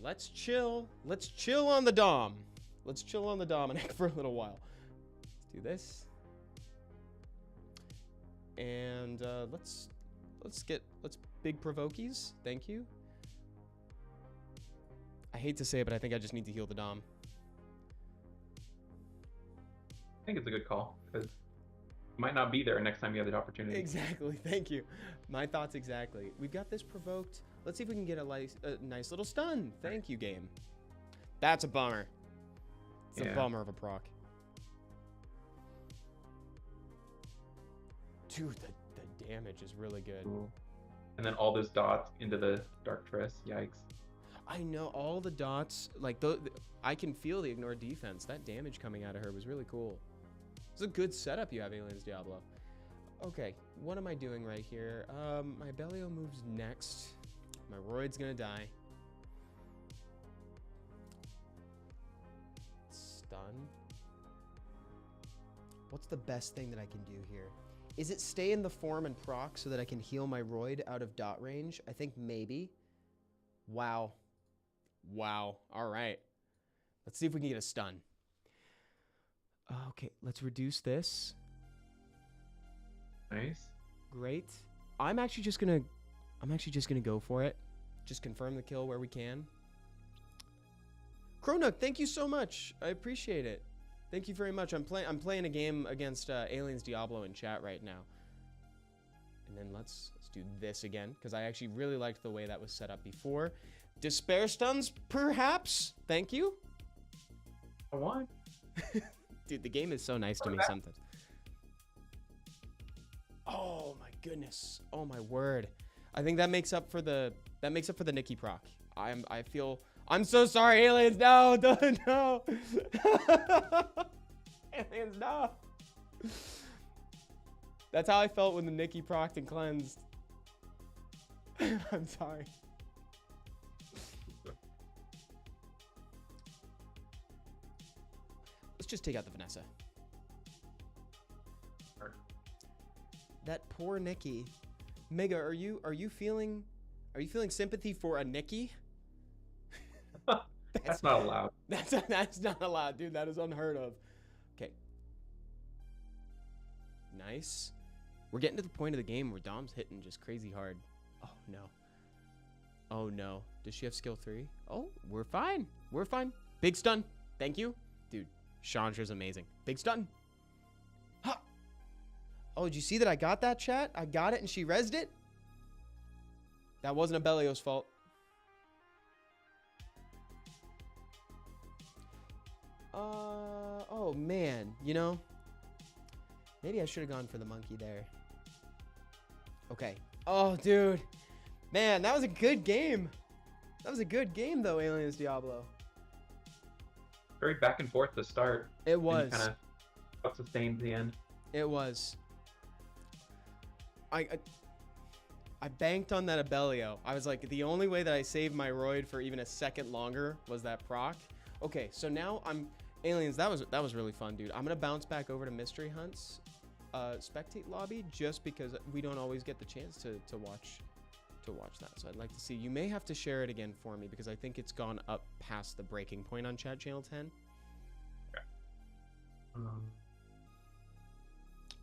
let's chill on the Dom. Let's chill on the Dominic for a little while. Let's do this. And let's big provokies. Thank you. I hate to say it, but I think I just need to heal the Dom. I think it's a good call, because you might not be there next time you have the opportunity. Exactly. Thank you. My thoughts exactly. We've got this provoked. Let's see if we can get a nice little stun. Thank you, game. That's a bummer. It's a bummer of a proc. Dude, the damage is really good. Ooh. And then all those dots into the Dark Triss. Yikes. I know, all the dots, like, I can feel the ignored defense. That damage coming out of her was really cool. It's a good setup you have, Aliens Diablo. Okay, what am I doing right here? My Bellio moves next. My Roid's gonna die. Stun. What's the best thing that I can do here? Is it stay in the form and proc so that I can heal my Roid out of dot range? I think maybe. Wow. Wow. All right. Let's see if we can get a stun. Okay, let's reduce this. Nice. Great. I'm actually just gonna go for it. Just confirm the kill where we can. Kronuk, thank you so much. I appreciate it. Thank you very much. I'm playing a game against Aliens Diablo in chat right now. And then let's do this again, because I actually really liked the way that was set up before. Despair stuns, perhaps? Thank you. I won. Dude, the game is so nice to me sometimes. Oh my goodness. Oh my word. I think that makes up for the Nikki proc. I'm so sorry, aliens. No, no. Aliens, no. That's how I felt when the Nikki procced and cleansed. I'm sorry. Let's just take out the Vanessa. That poor Nikki. Mega, are you feeling sympathy for a Nikki? That's not allowed. That's not allowed, dude. That is unheard of. Okay. Nice. We're getting to the point of the game where Dom's hitting just crazy hard. Oh no. Oh no. Does she have skill 3? Oh, we're fine. We're fine. Big stun. Thank you. Dude, Chandra's amazing. Big stun. Ha! Oh, did you see that I got that, chat? I got it and she rezzed it? That wasn't Abellio's fault. Oh man, you know, maybe I should have gone for the monkey there. Okay. Oh, dude. Man, that was a good game. That was a good game, though, Aliens Diablo. Very back and forth to start. It was. Kind of sustained the end. It was. I banked on that Abellio. I was like, the only way that I saved my Roid for even a second longer was that proc. Okay, so now Aliens, that was really fun, dude. I'm gonna bounce back over to Mysteryhunt's spectate lobby just because we don't always get the chance to watch that. So I'd like to see. You may have to share it again for me because I think it's gone up past the breaking point on chat channel 10. Okay.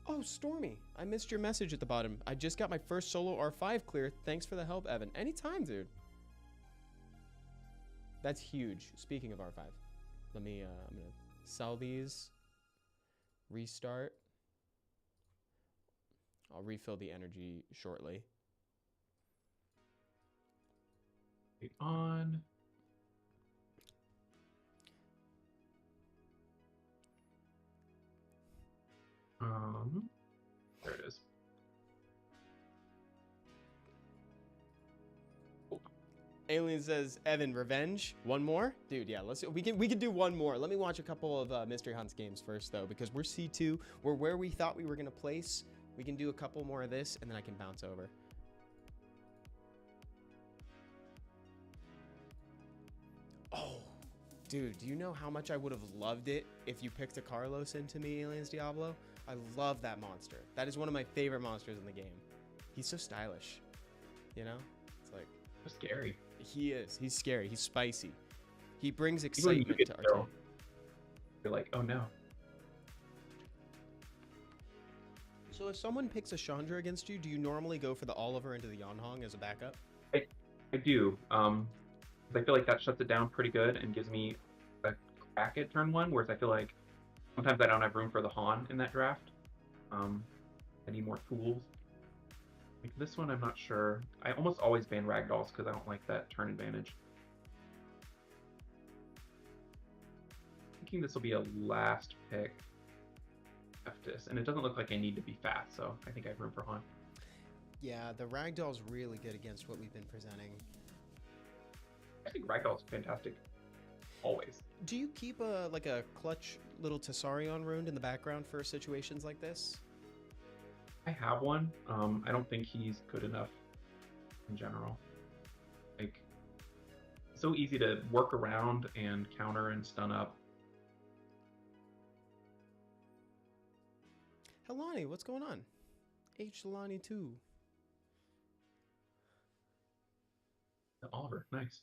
Oh, Stormy, I missed your message at the bottom. I just got my first solo R5 clear. Thanks for the help, Evan. Anytime, dude. That's huge. Speaking of R5, let me, I'm gonna sell these, restart. I'll refill the energy shortly. Wait on. There it is. Alien says, Evan, revenge. One more, dude. Yeah, we can do one more. Let me watch a couple of Mysteryhunt's games first, though, because we're C2. We're where we thought we were gonna place. We can do a couple more of this, and then I can bounce over. Oh, dude, do you know how much I would have loved it if you picked a Carlos into me, Aliens Diablo? I love that monster. That is one of my favorite monsters in the game. He's so stylish, you know? It's like... That's scary. He is. He's scary. He's spicy. He brings excitement to RTA. You're like, oh no. So if someone picks a Chandra against you, do you normally go for the Oliver into the Yanhong as a backup? I do. I feel like that shuts it down pretty good and gives me a crack at turn 1, whereas I feel like sometimes I don't have room for the Han in that draft. I need more tools. Like this one, I'm not sure. I almost always ban Ragdolls because I don't like that turn advantage. Thinking this will be a last pick. This, and it doesn't look like I need to be fast, so I think I have room for Han. Yeah, the Ragdoll's really good against what we've been presenting. I think Ragdoll's fantastic. Always. Do you keep a clutch little Tessarion rune in the background for situations like this? I have one. I don't think he's good enough in general. Like, so easy to work around and counter and stun up. Helani, what's going on? H. Helani 2. Oliver, nice.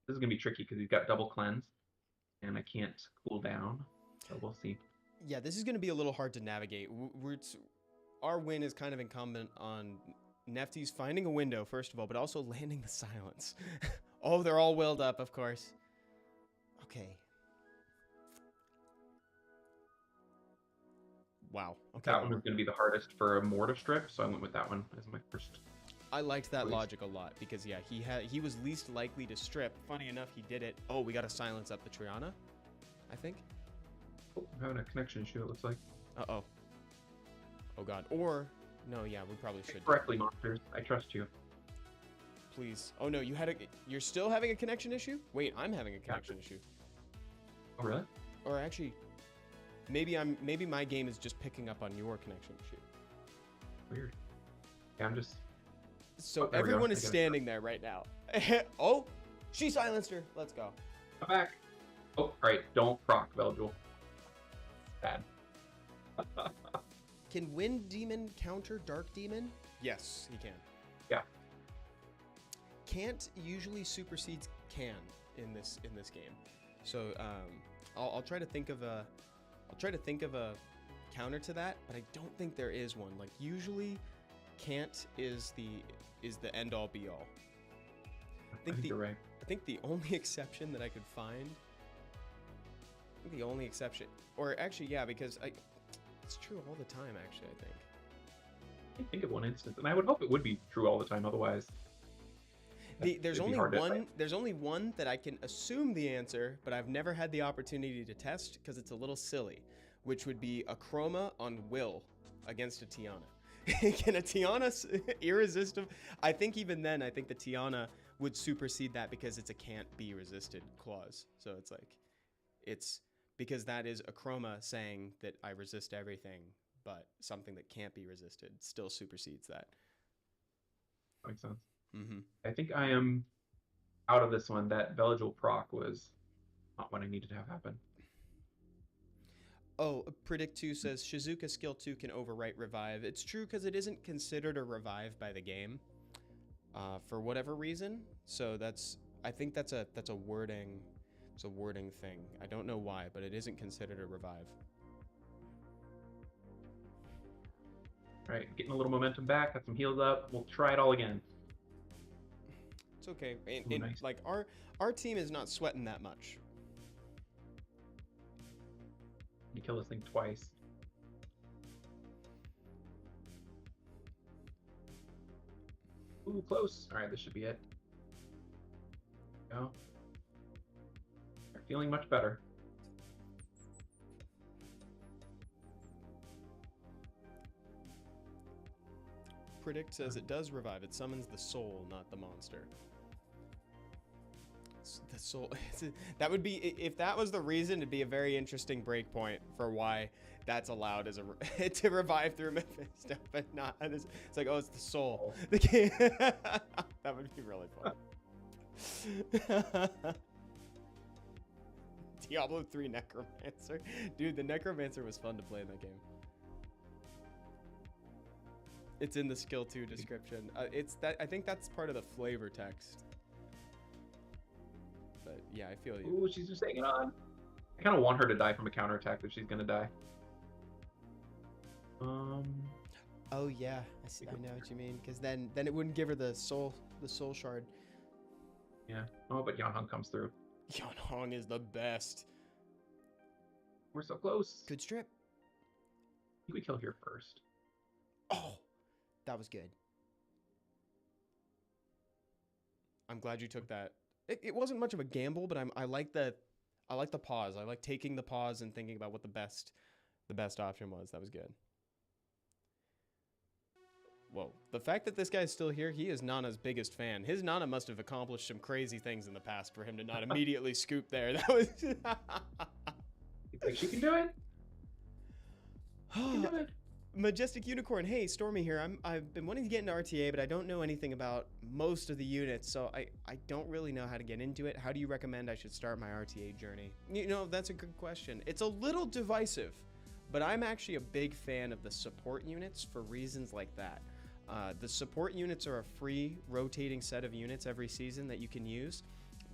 This is going to be tricky because he's got double cleanse, and I can't cool down, so we'll see. Yeah, this is going to be a little hard to navigate. Our win is kind of incumbent on Nefty's finding a window, first of all, but also landing the silence. Oh, they're all willed up, of course. Okay. Wow. Okay. That one was going to be the hardest for a mortar strip, so I went with that one as my first. I liked that choice. logic a lot because yeah, he was least likely to strip. Funny enough, he did it. Oh, we got to silence up the Triana, I think. Oh, I'm having a connection issue. It looks like. Uh-oh. Oh god. Or no, yeah, we probably should. Correctly, monsters. I trust you. Please. Oh no, you're still having a connection issue? Wait, I'm having a connection issue. Oh really? Or actually, maybe my game is just picking up on your connection issue. Weird. Yeah, I'm just. So Oh, there we go. everyone I is got it. standing there right now. Oh, she silenced her. Let's go. I'm back. Oh, all right. Don't proc, Veljul. Bad. Can Wind Demon counter Dark Demon? Yes, he can. Yeah. Can't usually supersedes can in this game. So I'll try to think of a counter to that, but I don't think there is one. Like usually, can't is the end all be all. I think you're right. I think the only exception that I could find. The only exception, or actually, yeah, because it's true all the time. Actually, I think. I can't think of one instance, and I would hope it would be true all the time. Otherwise, There's it'd be only hard to one. find. There's only one that I can assume the answer, but I've never had the opportunity to test because it's a little silly, which would be a chroma on Will against a Tiana. Can a Tiana irresistible? I think even then, I think the Tiana would supersede that because it's a can't be resisted clause. So it's like, it's because that is a chroma saying that I resist everything, but something that can't be resisted still supersedes that. Makes sense. Mm-hmm. I think I am out of this one. That Veljul proc was not what I needed to have happen. Oh, Predict 2 says Shizuka skill 2 can overwrite revive. It's true because it isn't considered a revive by the game for whatever reason. So I think that's a wording. It's a wording thing. I don't know why, but it isn't considered a revive. All right, getting a little momentum back. Got some heals up. We'll try it all again. It's okay. Ooh, nice. Like our team is not sweating that much. You kill this thing twice. Ooh, close. All right, this should be it. Go. They're feeling much better. Predict says it does revive. It summons the soul, not the monster. The soul. That would be, if that was the reason, it'd be a very interesting breakpoint for why that's allowed as a to revive through Mephisto, but not. It's like, oh, it's the soul. That would be really fun. Diablo 3 Necromancer, dude. The Necromancer was fun to play in that game. It's in the skill 2 description. It's that. I think that's part of the flavor text. But yeah, I feel you. Ooh, she's just hanging on. I kind of want her to die from a counterattack if she's gonna die. Oh yeah, I know what you mean. Because then it wouldn't give her the soul shard. Yeah. Oh, but Yanhong comes through. Yanhong is the best. We're so close. Good strip. I think we kill here first. Oh, that was good. I'm glad you took that. It wasn't much of a gamble, but I like the pause. I like taking the pause and thinking about what the best option was. That was good. Whoa. The fact that this guy's still here, he is Nana's biggest fan. His Nana must have accomplished some crazy things in the past for him to not immediately scoop there. That was... You think she can do it? She can do it. Majestic Unicorn, hey, Stormy here. I've been wanting to get into RTA, but I don't know anything about most of the units, so I don't really know how to get into it. How do you recommend I should start my RTA journey? You know, that's a good question. It's a little divisive, but I'm actually a big fan of the support units for reasons like that. The support units are a free rotating set of units every season that you can use.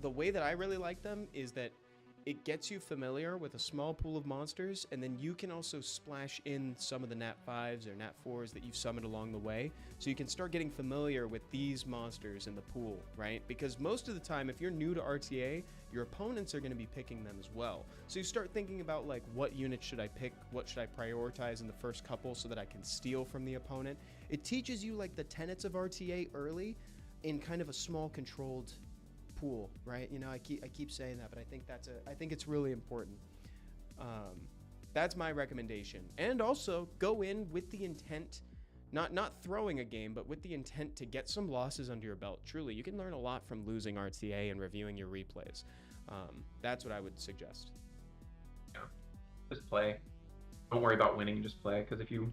The way that I really like them is that it gets you familiar with a small pool of monsters, and then you can also splash in some of the Nat 5s or Nat 4s that you've summoned along the way, so you can start getting familiar with these monsters in the pool, right? Because most of the time, if you're new to RTA, your opponents are going to be picking them as well. So you start thinking about, like, what unit should I pick, what should I prioritize in the first couple so that I can steal from the opponent. It teaches you, like, the tenets of RTA early in kind of a small, controlled pool, right? You know, I keep saying that, but I think it's really important. That's my recommendation. And also go in with the intent, not throwing a game, but with the intent to get some losses under your belt. Truly, you can learn a lot from losing RTA and reviewing your replays. That's what I would suggest. Yeah, just play. Don't worry about winning, just play. Because if you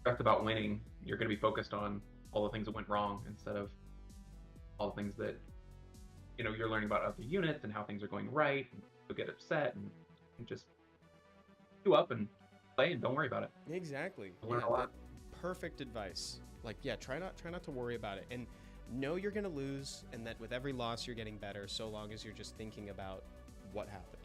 stress about winning, you're going to be focused on all the things that went wrong instead of all the things that, you know, you're learning about other units and how things are going right, and you'll get upset and just do up and play and don't worry about it. Exactly. You'll learn a lot. Perfect advice. Like, yeah, try not to worry about it, and know you're gonna lose, and that with every loss you're getting better, so long as you're just thinking about what happened.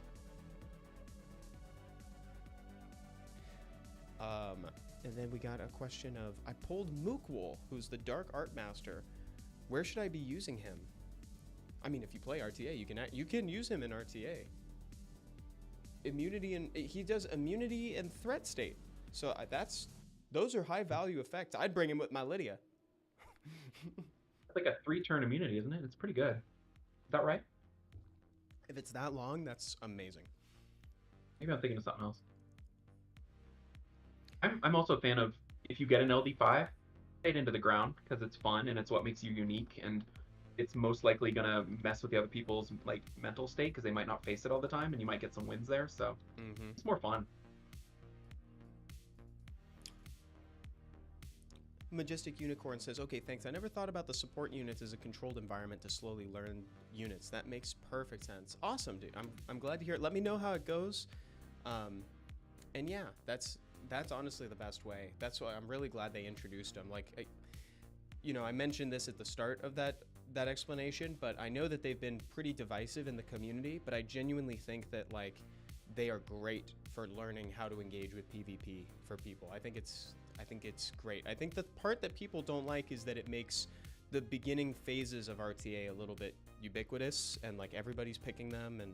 And then we got a question of, I pulled Mookwool, who's the Dark Art Master. Where should I be using him? I mean, if you play RTA, you can use him in RTA. Immunity, and he does immunity and threat state. So those are high value effects. I'd bring him with my Lydia. It's like a 3-turn immunity, isn't it? It's pretty good. Is that right? If it's that long, that's amazing. Maybe I'm thinking of something else. I'm also a fan of, if you get an LD5, stay it into the ground because it's fun and it's what makes you unique, and it's most likely gonna mess with the other people's, like, mental state because they might not face it all the time, and you might get some wins there. So it's more fun. Majestic Unicorn says, okay, thanks. I never thought about the support units as a controlled environment to slowly learn units. That makes perfect sense. Awesome, dude. I'm glad to hear it. Let me know how it goes. And yeah, that's honestly the best way. That's why I'm really glad they introduced them. Like, I mentioned this at the start of that explanation, but I know that they've been pretty divisive in the community, but I genuinely think that, like, they are great for learning how to engage with PvP for people. I think it's great. I think the part that people don't like is that it makes the beginning phases of RTA a little bit ubiquitous, and, like, everybody's picking them, and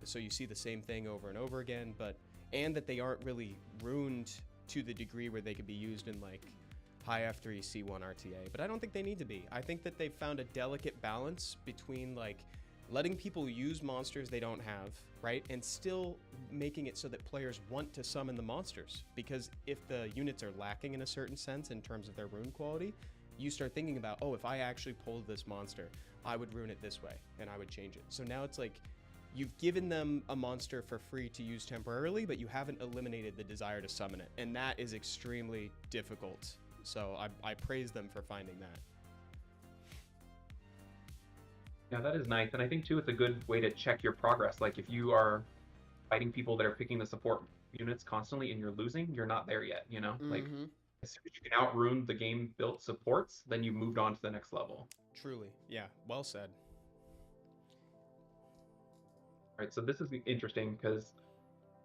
so you see the same thing over and over again, and that they aren't really ruined to the degree where they could be used in, like, high F3 C1 RTA, but I don't think they need to be. I think that they've found a delicate balance between, like, letting people use monsters they don't have, right, and still making it so that players want to summon the monsters. Because if the units are lacking in a certain sense in terms of their rune quality, you start thinking about, oh, if I actually pulled this monster, I would rune it this way, and I would change it. So now it's like, you've given them a monster for free to use temporarily, but you haven't eliminated the desire to summon it, and that is extremely difficult. So I praise them for finding that. Yeah, that is nice. And I think, too, it's a good way to check your progress. Like, if you are fighting people that are picking the support units constantly and you're losing, you're not there yet, you know? Like, as soon as you can outrune the game-built supports, then you've moved on to the next level. Truly. Yeah, well said. All right, so this is interesting because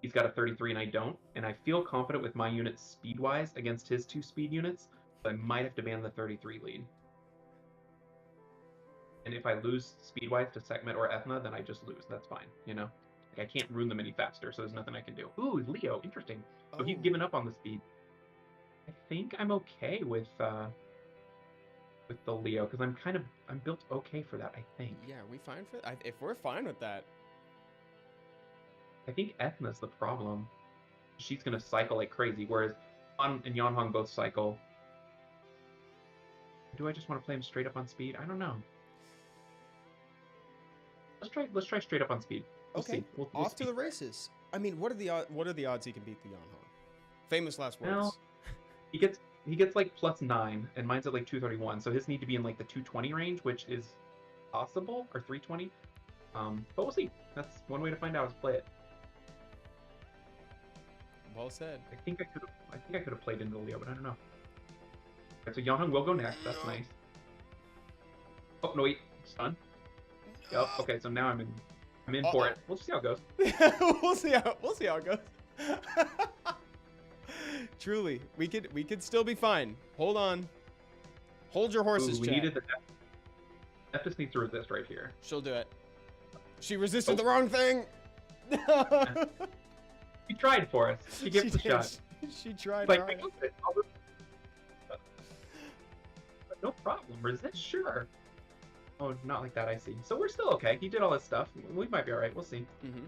he's got a 33 and I don't, and I feel confident with my units speed-wise against his 2 speed units, but I might have to ban the 33 lead. And if I lose speed-wise to Sekhmet or Ethna, then I just lose. That's fine, you know? Like, I can't ruin them any faster, so there's nothing I can do. Ooh, Leo, interesting. So he's given up on the speed. I think I'm okay with the Leo, because I'm built okay for that, I think. Yeah, are we fine for that? If we're fine with that. I think Ethna's the problem. She's going to cycle like crazy, whereas Han and Yanhong both cycle. Do I just want to play him straight up on speed? I don't know. Let's try straight up on speed. We'll Okay, see. We'll off to the races. I mean, what are the odds he can beat the Yanhong? Famous last words. Well, he gets like +9, and mine's at like 231, so his need to be in like the 220 range, which is possible, or 320. But we'll see. That's one way to find out, is play it. Well said. I think I could have played into Leo, but I don't know. Alright, so Yanhong will go next. That's nice. Oh no, wait, stun. Yep. Okay, so now I'm in I'm in for it. We'll just see how it goes. we'll see how it goes. Truly, we could still be fine. Hold on. Hold your horses, Ooh, we chat. needed the F just needs to resist right here. She'll do it. She resisted the wrong thing. She tried for us. She gave us a did. shot. She tried Like, hard. no problem. Resist, sure. Oh, not like that, I see. So we're still okay. He did all this stuff. We might be all right. We'll see. Mm-hmm.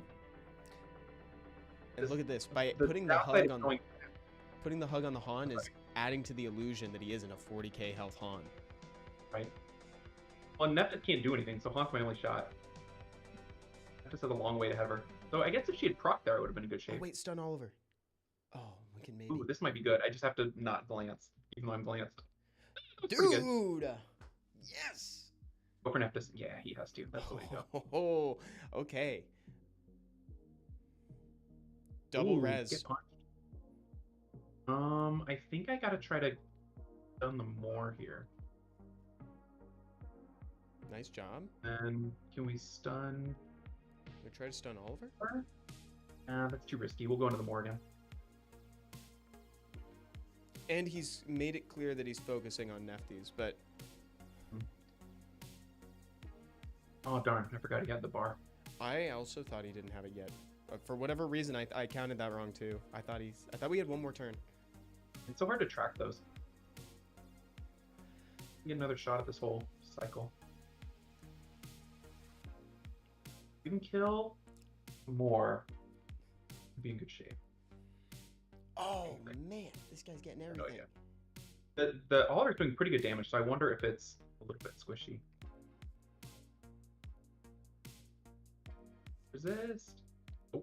And look at this. By The putting the downside hug is on putting the hug on the Han is adding to the illusion that he isn't a 40k health Han. Right. Well, Nephthys can't do anything, so Han's my only shot. Nephthys has a long way ahead of her. So I guess if she had proc there, I would have been in good shape. Oh, wait, stun Oliver. Oh, we can maybe. Ooh, this might be good. I just have to not glance, even though I'm glanced. That's pretty good. Dude! Yes! Go for Nephthys. Yeah, he has to. That's the way to go. Oh, okay. Double Ooh, res. get punched. I think I gotta try to stun the more here. Nice job. And can we stun? We try to stun Oliver? her? That's too risky. We'll go into the more again. And he's made it clear that he's focusing on Nephthys, but Oh darn! I forgot he had the bar. I also thought he didn't have it yet. For whatever reason, I counted that wrong too. I thought we had one more turn. It's so hard to track those. Get another shot at this whole cycle. We can kill more. Be in good shape. Oh man, this guy's getting everything. Oh yeah. The Oliver's doing pretty good damage, so I wonder if it's a little bit squishy. Resist. Oh,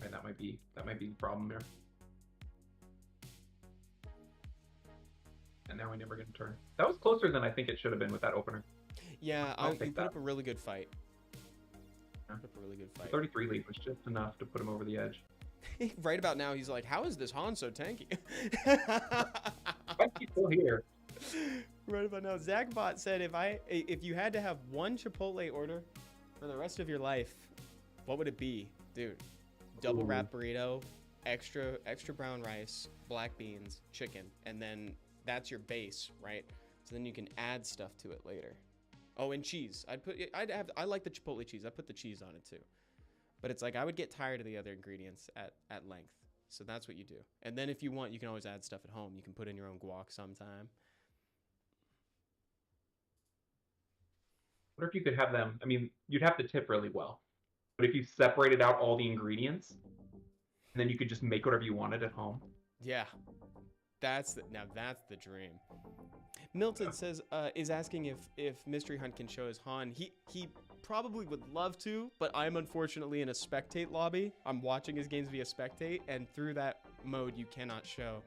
right, that might be the problem here. And now we never get a turn. That was closer than I think it should have been with that opener. Yeah, I'll you take put that. up a really good fight. Yeah. Put up a really good The fight. 33 lead was just enough to put him over the edge. Right about now, he's like, "How is this Han so tanky?" Why is he still here? Right about now, Zachbot said, "If you had to have one Chipotle order for the rest of your life, what would it be, dude? Double wrap burrito, extra brown rice, black beans, chicken, and then that's your base, right? So then you can add stuff to it later. Oh, and cheese. I like the Chipotle cheese. I put the cheese on it too. But it's like I would get tired of the other ingredients at length. So that's what you do. And then if you want, you can always add stuff at home. You can put in your own guac sometime. What if you could have them? I mean, you'd have to tip really well. But if you separated out all the ingredients, and then you could just make whatever you wanted at home. Yeah. That's the dream. Milton says is asking if Mysteryhunt can show his Han. He probably would love to, but I'm unfortunately in a spectate lobby. I'm watching his games via spectate, and through that mode you cannot show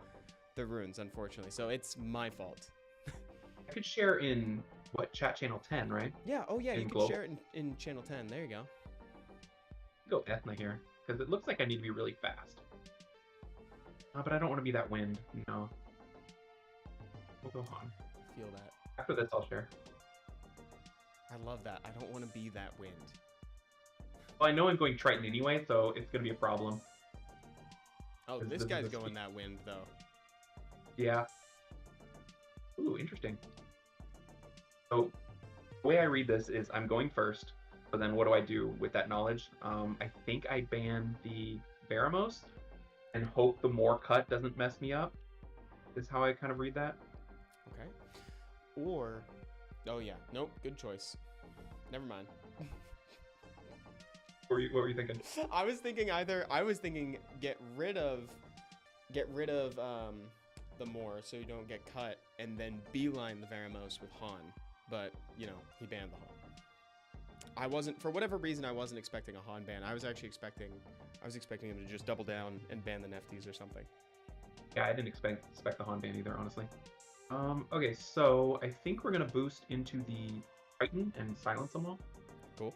the runes, unfortunately. So it's my fault. I could share in what, chat channel 10, right? Yeah. Oh yeah. In You can global. share it in channel 10. There you go. Go Ethna here, because it looks like I need to be really fast. But I don't want to be that wind. No. We'll go Han. Feel that. After this, I'll share. I love that. I don't want to be that wind. Well, I know I'm going Triton anyway, so it's going to be a problem. Oh, This this is guy's a going sweet- that wind though. Yeah. Ooh, interesting. So, the way I read this is I'm going first, but then what do I do with that knowledge? I think I ban the Baramos and hope the more cut doesn't mess me up, is how I kind of read that. Okay. Or, oh yeah, nope, good choice. Never mind. What were you thinking? I was thinking get rid of the Moor so you don't get cut, and then beeline the Varamos with Han. But you know, he banned the Han. For whatever reason, I wasn't expecting a Han ban. I was expecting him to just double down and ban the Nefties or something. Yeah, I didn't expect the Han ban either, honestly. Okay, so I think we're gonna boost into the Triton and silence them all. Cool.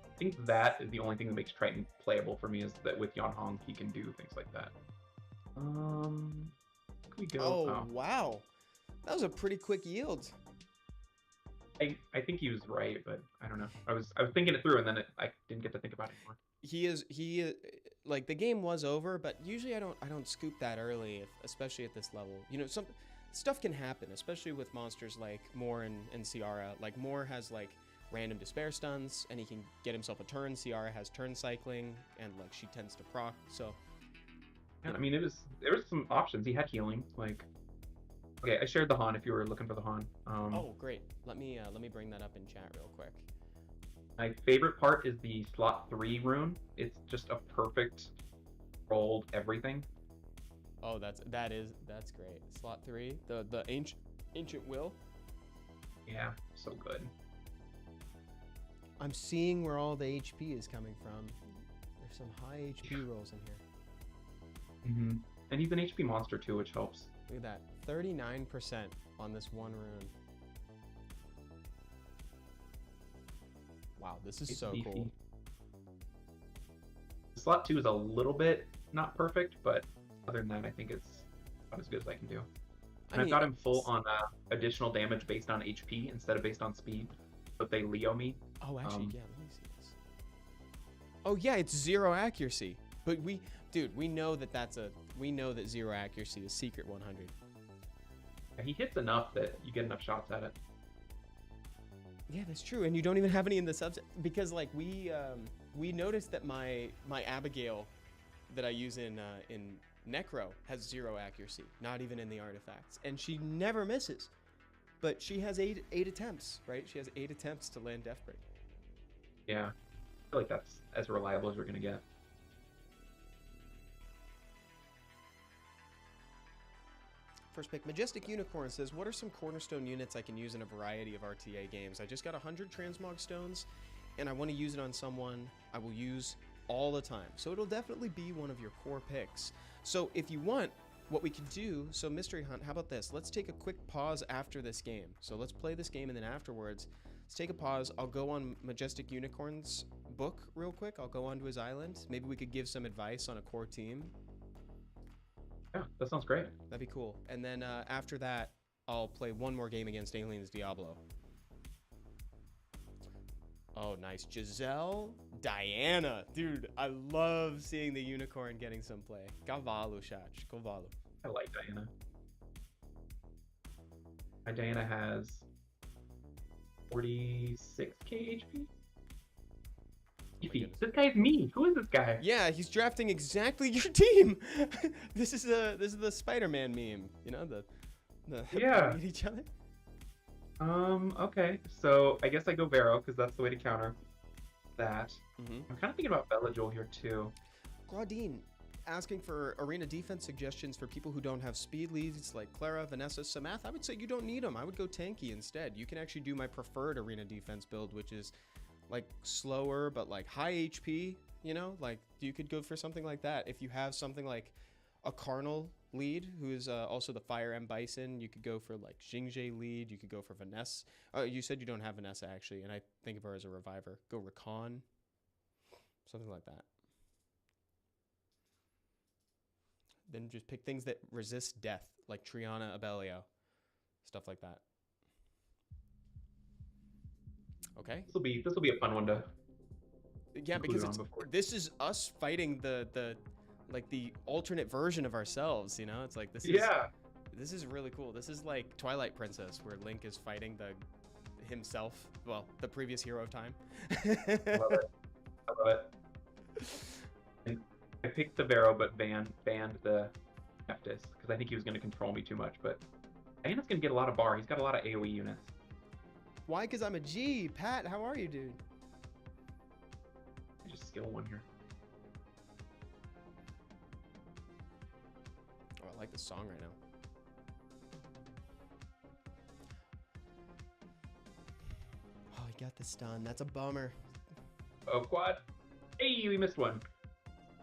I think that is the only thing that makes Triton playable for me, is that with Yan Hong he can do things like that. Can we go? Oh wow, that was a pretty quick yield. I think he was right, but I don't know. I was thinking it through, and then I didn't get to think about it anymore. Like the game was over, but usually I don't scoop that early, especially at this level. You know, some stuff can happen, especially with monsters like Moore and Ciara. Like Moore has like random despair stuns, and he can get himself a turn. Ciara has turn cycling, and like she tends to proc. So, Yeah, I mean, there was some options. He had healing. Like, okay, I shared the Han if you were looking for the Han. oh great. Let me bring that up in chat real quick. My favorite part is the slot 3 rune. It's just a perfect rolled everything. Oh, that's great. Slot 3, the ancient will. Yeah, so good. I'm seeing where all the HP is coming from. There's some high HP rolls in here. Mm-hmm. And he's an HP monster too, which helps. Look at that, 39% on this one rune. Wow, this is It's so beefy. cool. Slot 2 is a little bit not perfect, but other than that, I think it's about as good as I can do. And I've got him full on additional damage based on HP instead of based on speed. But they Leo me. Oh, actually, yeah, let me see this. Oh, yeah, it's 0 accuracy. But we know that we know that 0 accuracy is secret 100. Yeah, he hits enough that you get enough shots at it. Yeah, that's true, and you don't even have any in the subset because like we noticed that my Abigail that I use in Necro has 0 accuracy, not even in the artifacts, and she never misses. But she has eight attempts, right? She has 8 attempts to land Deathbreak. Yeah, I feel like that's as reliable as we're gonna get. First pick, Majestic Unicorn says, what are some cornerstone units I can use in a variety of RTA games? I just got 100 Transmog Stones, and I want to use it on someone I will use all the time. So it'll definitely be one of your core picks. So if you want, what we can do, so Mystery Hunt, how about this? Let's take a quick pause after this game. So let's play this game, and then afterwards, let's take a pause. I'll go on Majestic Unicorn's book real quick. I'll go onto his island. Maybe we could give some advice on a core team. Yeah, that sounds great. That'd be cool. And then after that, I'll play one more game against Aliens Diablo. Oh, nice. Giselle, Diana. Dude, I love seeing the unicorn getting some play. Cavalo, Shach. Cavalo. I like Diana. My Diana has 46k HP. This guy's me. Who is this guy? Yeah, he's drafting exactly your team. This is the Spider-Man meme. You know, the yeah. Eat each other. Okay. So I guess I go Vero because that's the way to counter that. Mm-hmm. I'm kind of thinking about Bella Joel here too. Claudine asking for arena defense suggestions for people who don't have speed leads like Clara, Vanessa, Samath. I would say you don't need them. I would go tanky instead. You can actually do my preferred arena defense build, which is like slower but like high HP, you know, like you could go for something like that. If you have something like a Carnal lead who is also the Fire M Bison, you could go for like Xingje lead, you could go for Vanessa. You said you don't have Vanessa actually, and I think of her as a reviver. Go Rakan, something like that. Then just pick things that resist death, like Triana Abellio, stuff like that. Okay. This will be a fun one to. Yeah, because this is us fighting the alternate version of ourselves. You know, it's like this is. Yeah. This is really cool. This is like Twilight Princess, where Link is fighting himself. Well, the previous hero of time. I love it. I love it. And I picked the Vero, but banned the Nephthys because I think he was going to control me too much. But Diana's going to get a lot of bar. He's got a lot of AoE units. Why? Because I'm a G. Pat, how are you, dude? I just skill one here. Oh, I like this song right now. Oh, he got the stun. That's a bummer. Oh, quad. Hey, we missed one.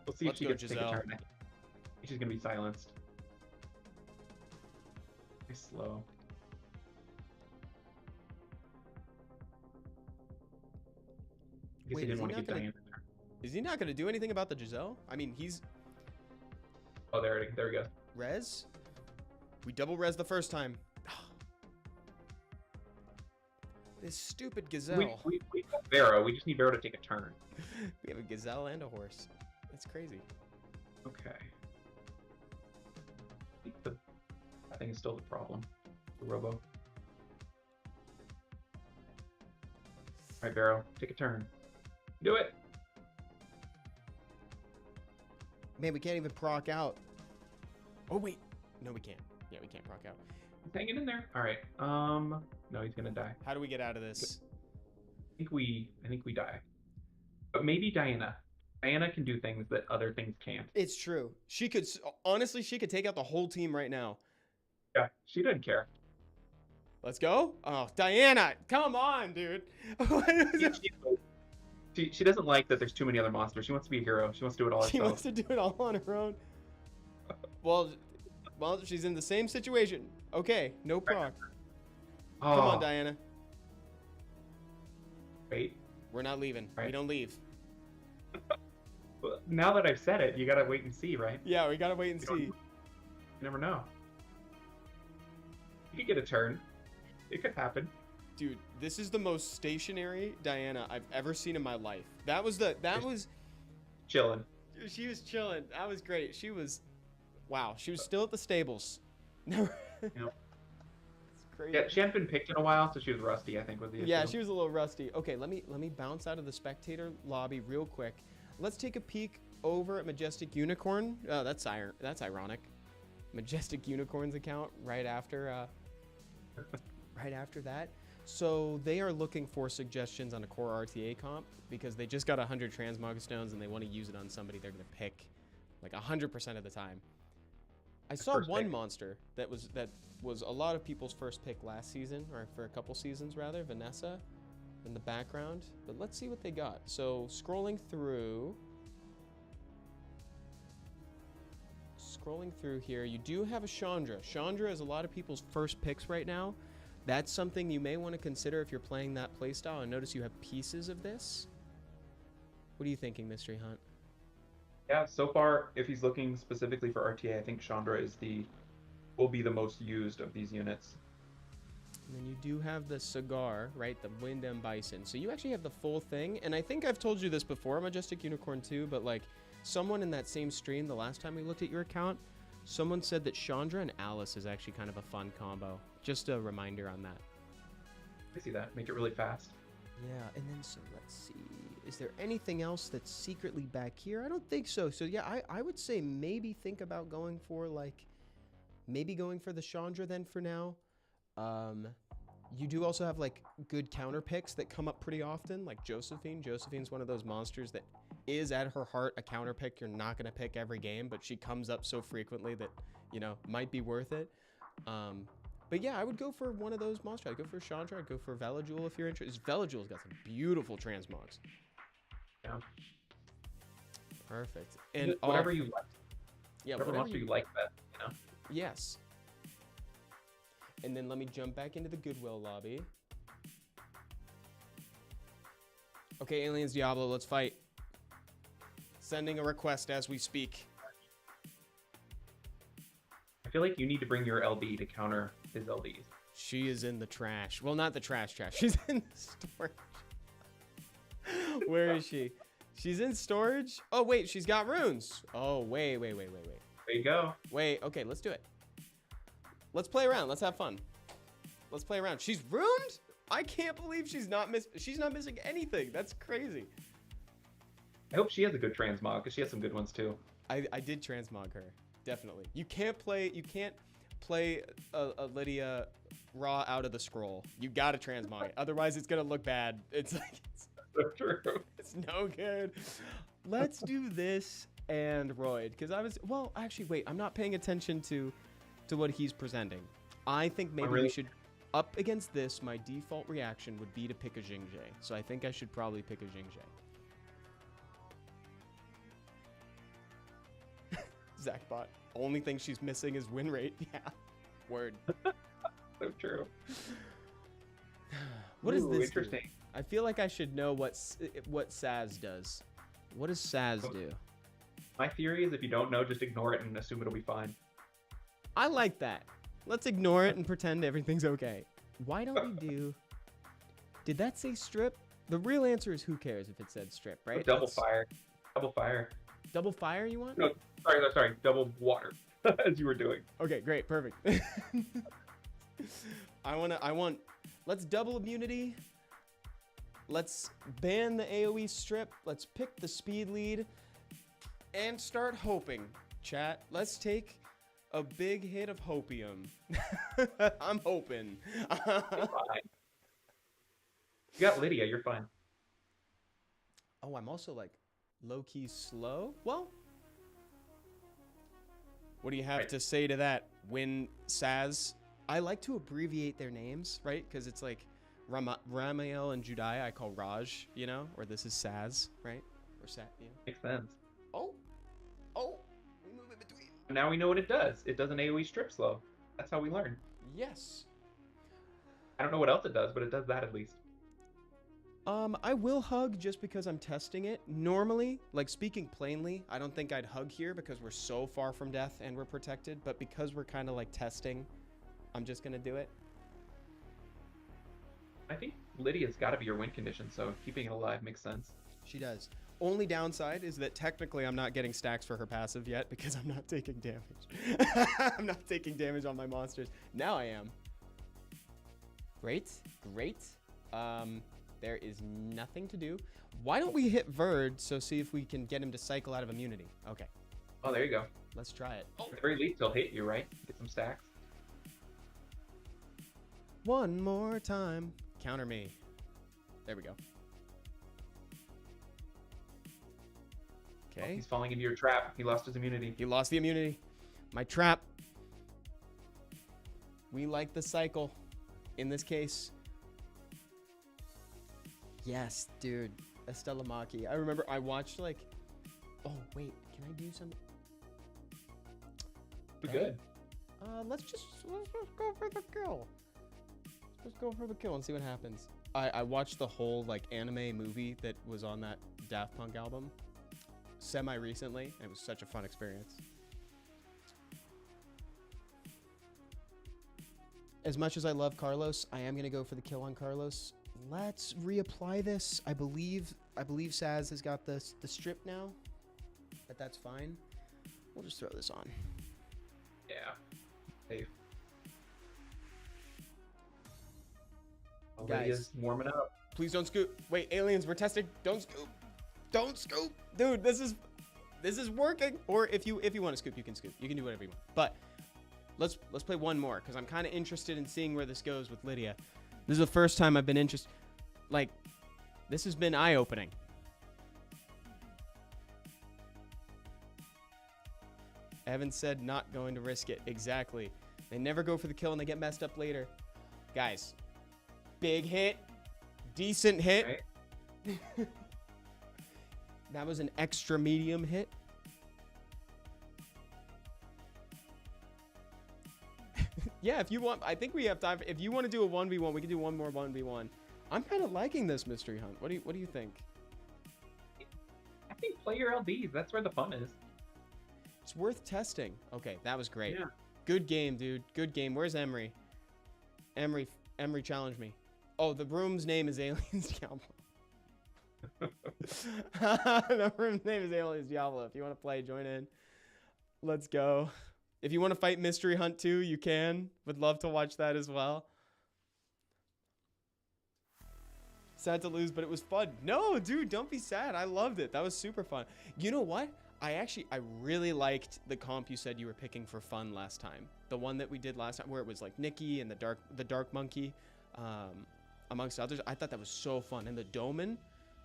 We'll see if she gets to take a Giselle. turn. I think she's going to be silenced. Very slow. I guess Wait, he is didn't he want to not keep gonna- Diana. Is he not going to do anything about the Giselle? I mean, he's Oh, there we go. res. We double res the first time. This stupid gazelle. We got Vero. We just need Vero to take a turn. We have a gazelle and a horse. That's crazy. Okay. I think that thing is still the problem. The Robo. Alright, Vero, take a turn. Do it! Man, we can't even proc out. Oh, wait. No, we can't. Yeah, we can't proc out. He's hanging in there. Alright, no, he's gonna die. How do we get out of this? I think we die. But maybe Diana. Diana can do things that other things can't. It's true. She could, honestly, she could take out the whole team right now. Yeah, she doesn't care. Let's go. Oh, Diana, come on, dude. She doesn't like that there's too many other monsters. She wants to be a hero. She wants to do it all herself. She wants to do it all on her own. Well, she's in the same situation. Okay, no proc. Oh, Come on, Diana. wait. We're not leaving. We Right. don't leave. Well, now that I've said it, you gotta wait and see, right? Yeah, we gotta wait and You don't- see. You never know. You could get a turn. It could happen. Dude, this is the most stationary Diana I've ever seen in my life. That was Chilling. she was chilling. That was great. She was, wow. She was still at the stables. Never. Yep. It's crazy. Yeah, she hadn't been picked in a while, so she was rusty, I think, was the issue. Yeah, she was a little rusty. Okay, let me bounce out of the spectator lobby real quick. Let's take a peek over at Majestic Unicorn. Oh, that's ironic. Majestic Unicorn's account right after that. So they are looking for suggestions on a core RTA comp because they just got 100 transmog stones and they want to use it on somebody they're going to pick like 100% of the time. I saw one monster that was a lot of people's first pick last season, or for a couple seasons rather, Vanessa in the background. But let's see what they got. So scrolling through here, you do have a Chandra. Chandra is a lot of people's first picks right now. That's something you may want to consider if you're playing that playstyle. And notice you have pieces of this. What are you thinking, Mystery Hunt? Yeah, so far, if he's looking specifically for RTA, I think Chandra will be the most used of these units. And then you do have the cigar, right? The Wind and Bison. So you actually have the full thing. And I think I've told you this before, Majestic Unicorn too, but like someone in that same stream the last time we looked at your account, someone said that Chandra and Alice is actually kind of a fun combo. Just a reminder on that. I see that. Make it really fast. Yeah, and then so let's see. Is there anything else that's secretly back here? I don't think so. So yeah, I would say maybe think about going for the Chandra then for now. You do also have like good counter picks that come up pretty often, like Josephine. Josephine's one of those monsters that is at her heart a counter pick you're not going to pick every game, but she comes up so frequently that, you know, might be worth it. But yeah, I would go for one of those monsters. I'd go for Chandra. I'd go for Velajul if you're interested. Velajul's got some beautiful transmogs. Yeah. Perfect. And whatever you like. Yeah, whatever monster you like best, you know? Yes. And then let me jump back into the Goodwill lobby. Okay, Aliens Diablo, let's fight. Sending a request as we speak. I feel like you need to bring your LB to counter his LBs. She is in the trash. Well, not the trash. She's in the storage. Where is she? She's in storage? Oh, wait, she's got runes. Oh, wait. There you go. Wait, okay, let's do it. Let's play around. Let's have fun. Let's play around. She's ruined? I can't believe she's not missing anything. That's crazy. I hope she has a good transmog, because she has some good ones too. I did transmog her. Definitely. You can't play a Lydia raw out of the scroll. You gotta transmog it. Otherwise it's gonna look bad. It's like So true. it's no good. Let's do this and Royd. Actually wait, I'm not paying attention to what he's presenting. I think maybe we should, up against this, my default reaction would be to pick a Jingjae. So I think I should probably pick a Jingjae. Zachbot. Only thing she's missing is win rate. Yeah. Word. So true. What is this? Interesting. Do? I feel like I should know what Saz does. What does Saz do? My theory is if you don't know, just ignore it and assume it'll be fine. I like that. Let's ignore it and pretend everything's okay. Why don't we do... Did that say strip? The real answer is who cares if it said strip, right? Double fire. Double fire. Double fire you want? No, sorry. Double water. As you were doing. Okay, great, perfect. Let's double immunity. Let's ban the AoE strip. Let's pick the speed lead and start hoping. Chat, let's take a big hit of hopium. I'm hoping. You're fine. You got Lydia, you're fine. Oh, I'm also like low-key slow? Well, what do you have to say to that? When Saz, I like to abbreviate their names, right? Because it's like Ramiel and Judai, I call Raj, you know? Or this is Saz, right? Or Sat, you know? Makes sense. Oh, we move in between. Now we know what it does. It does an AoE strip slow. That's how we learn. Yes. I don't know what else it does, but it does that at least. I will hug just because I'm testing it. Normally, like speaking plainly, I don't think I'd hug here because we're so far from death and we're protected, but because we're kind of like testing, I'm just gonna do it. I think Lydia's got to be your win condition, so keeping it alive makes sense. She does. Only downside is that technically I'm not getting stacks for her passive yet because I'm not taking damage. I'm not taking damage on my monsters. Now I am. Great. There is nothing to do. Why don't we hit Verd, so see if we can get him to cycle out of immunity. Okay. Oh, there you go. Let's try it. At the very least, he'll hit you, right? Get some stacks. One more time. Counter me. There we go. Oh, Okay. he's falling into your trap. He lost his immunity. He lost the immunity. My trap. We like the cycle. In this case. Yes, dude. Estella Maki. I remember I watched like... Oh, wait. Can I do something? You're good. Let's just go for the kill. Let's go for the kill and see what happens. I watched the whole like anime movie that was on that Daft Punk album semi-recently, and it was such a fun experience. As much as I love Carlos, I am going to go for the kill on Carlos. Let's reapply this. I believe Saz has got the strip now, but that's fine. We'll just throw this on. Yeah. Safe. Guys. Lydia's warming up. Please don't scoop. Wait, aliens, we're testing. Don't scoop. Don't scoop. Dude, this is working. Or if you want to scoop, you can scoop. You can do whatever you want. But let's play one more because I'm kind of interested in seeing where this goes with Lydia. This is the first time I've been interested. Like, this has been eye-opening. Evan said not going to risk it. Exactly. They never go for the kill and they get messed up later. Guys, big hit. Decent hit. Right. That was an extra medium hit. Yeah, if you want, I think we have time. If you want to do a 1v1, we can do one more 1v1. I'm kind of liking this mystery hunt. What do you think? I think play your LDs. That's where the fun is. It's worth testing. Okay, that was great. Yeah. Good game, dude. Good game. Where's Emery? Emery, challenge me. Oh, the room's name is Aliens Diablo. The room's name is Aliens Diablo. If you want to play, join in. Let's go. If you want to fight Mystery Hunt 2, you can. Would love to watch that as well. Sad to lose, but it was fun. No, dude, don't be sad. I loved it. That was super fun. You know what? I really liked the comp you said you were picking for fun last time. The one that we did last time where it was like Nikki and the dark monkey, amongst others. I thought that was so fun. And the Doman,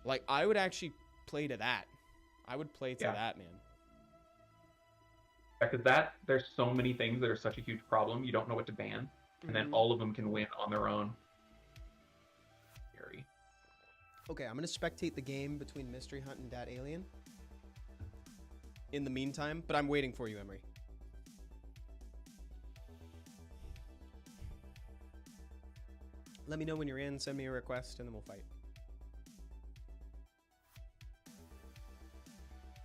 like I would actually play to that. I would play to that, man. Because there's so many things that are such a huge problem. You don't know what to ban. And then all of them can win on their own. Scary. Okay, I'm going to spectate the game between Mystery Hunt and Dat Alien. In the meantime, but I'm waiting for you, Emery. Let me know when you're in, send me a request, and then we'll fight.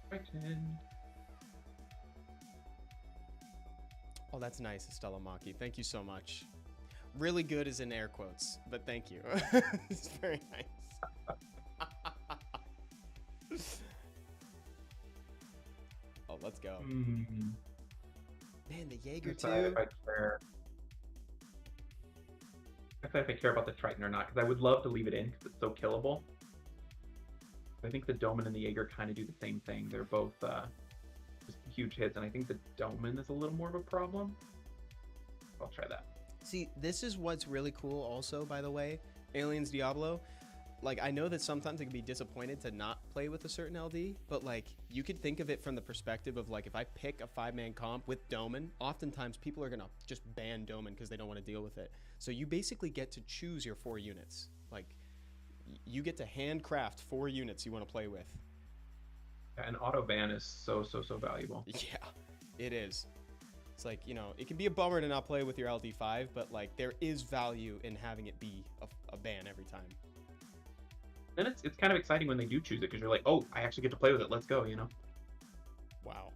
Fighting. Oh, that's nice, Estella Maki. Thank you so much. Really good is in air quotes, but thank you. It's very nice. Oh, let's go. Man, the Jaeger Decide too. if I care. If I care about the Triton or not, because I would love to leave it in because it's so killable. I think the Doman and the Jaeger kind of do the same thing. They're both just huge hits, and I think the Doman is a little more of a problem. I'll try that. See, this is what's really cool also, by the way, Aliens Diablo. Like, I know that sometimes it can be disappointed to not play with a certain LD, but like, you could think of it from the perspective of like, if I pick a 5-man comp with Doman, oftentimes people are gonna just ban Doman because they don't want to deal with it. So you basically get to choose your 4 units. Like, you get to handcraft 4 units you want to play with. And auto ban is so valuable. Yeah, it is. It's like, you know, it can be a bummer to not play with your LD5, but like, there is value in having it be a ban every time. And it's kind of exciting when they do choose it because you're like, oh, I actually get to play with it. Let's go, you know? Wow.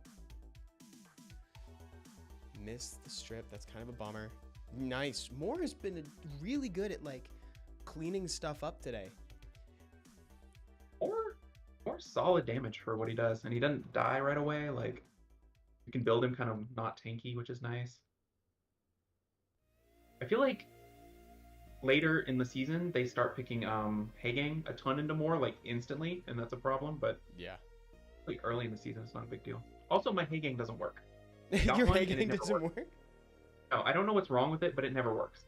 Missed the strip. That's kind of a bummer. Nice. Moore has been really good at like cleaning stuff up today. Or solid damage for what he does, and he doesn't die right away. Like, you can build him kind of not tanky, which is nice. I feel like later in the season they start picking Hagang a ton into more like instantly, and that's a problem. But Yeah. like early in the season, it's not a big deal. Also, my Hagang doesn't work. Your Hagang doesn't work? No, I don't know what's wrong with it, but it never works.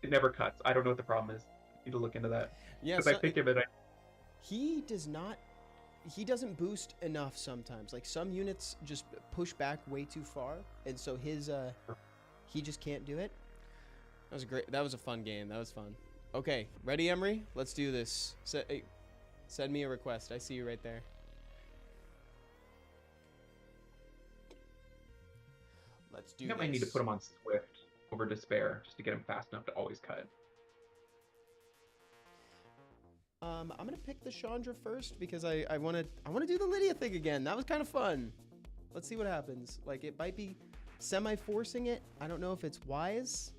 It never cuts. I don't know what the problem is. I need to look into that. Yeah. Because I picked him, and He does not. He doesn't boost enough sometimes. Like, some units just push back way too far, and so his he just can't do it. That was great. That was a fun game. That was fun. Okay, ready, Emery? Let's do this. Hey, send me a request. I see you right there. Let's do I think this. I might need to put him on Swift over Despair just to get him fast enough to always cut. I'm gonna pick the Chandra first because I wanna do the Lydia thing again. That was kind of fun. Let's see what happens. Like, it might be semi-forcing it. I don't know if it's wise.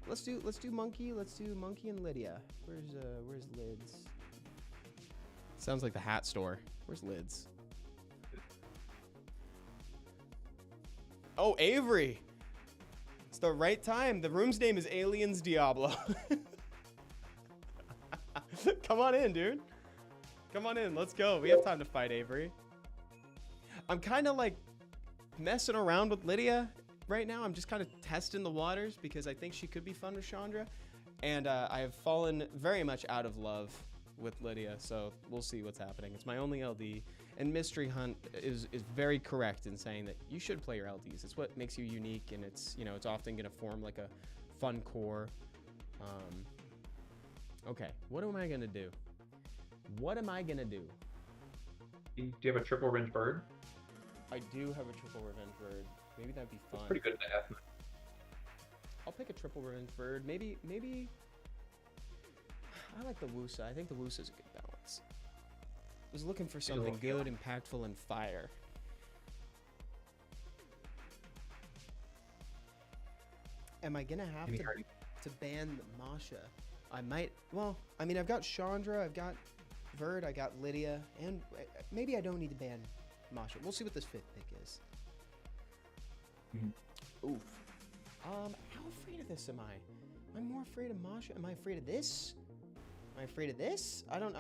Let's do Monkey. Let's do Monkey and Lydia. Where's Lids? Sounds like the hat store. Where's Lids? Oh, Avery. It's the right time. The room's name is Aliens Diablo. Come on in, dude. Come on in. Let's go. We have time to fight, Avery. I'm kind of like messing around with Lydia right now. I'm just kind of testing the waters because I think she could be fun with Chandra. And I have fallen very much out of love with Lydia, so we'll see what's happening. It's my only LD. And Mysteryhunt is very correct in saying that you should play your LDs. It's what makes you unique, and it's, you know, it's often going to form like a fun core. Okay, what am I going to do? What am I going to do? Do you have a triple revenge bird? I do have a triple revenge bird. Maybe that'd be fun. It's pretty good at that. I'll pick a triple revenge bird. Maybe I like the Wusa. I think the Wusa is a good balance. I was looking for something good, impactful, and fire. Am I gonna have to ban Masha? I might. Well, I mean, I've got Chandra, I've got Verd, I got Lydia, and maybe I don't need to ban Masha. We'll see what this 5th pick is. Oof. How afraid of this am I? I'm more afraid of Masha. Am I afraid of this? Am I afraid of this? I'm.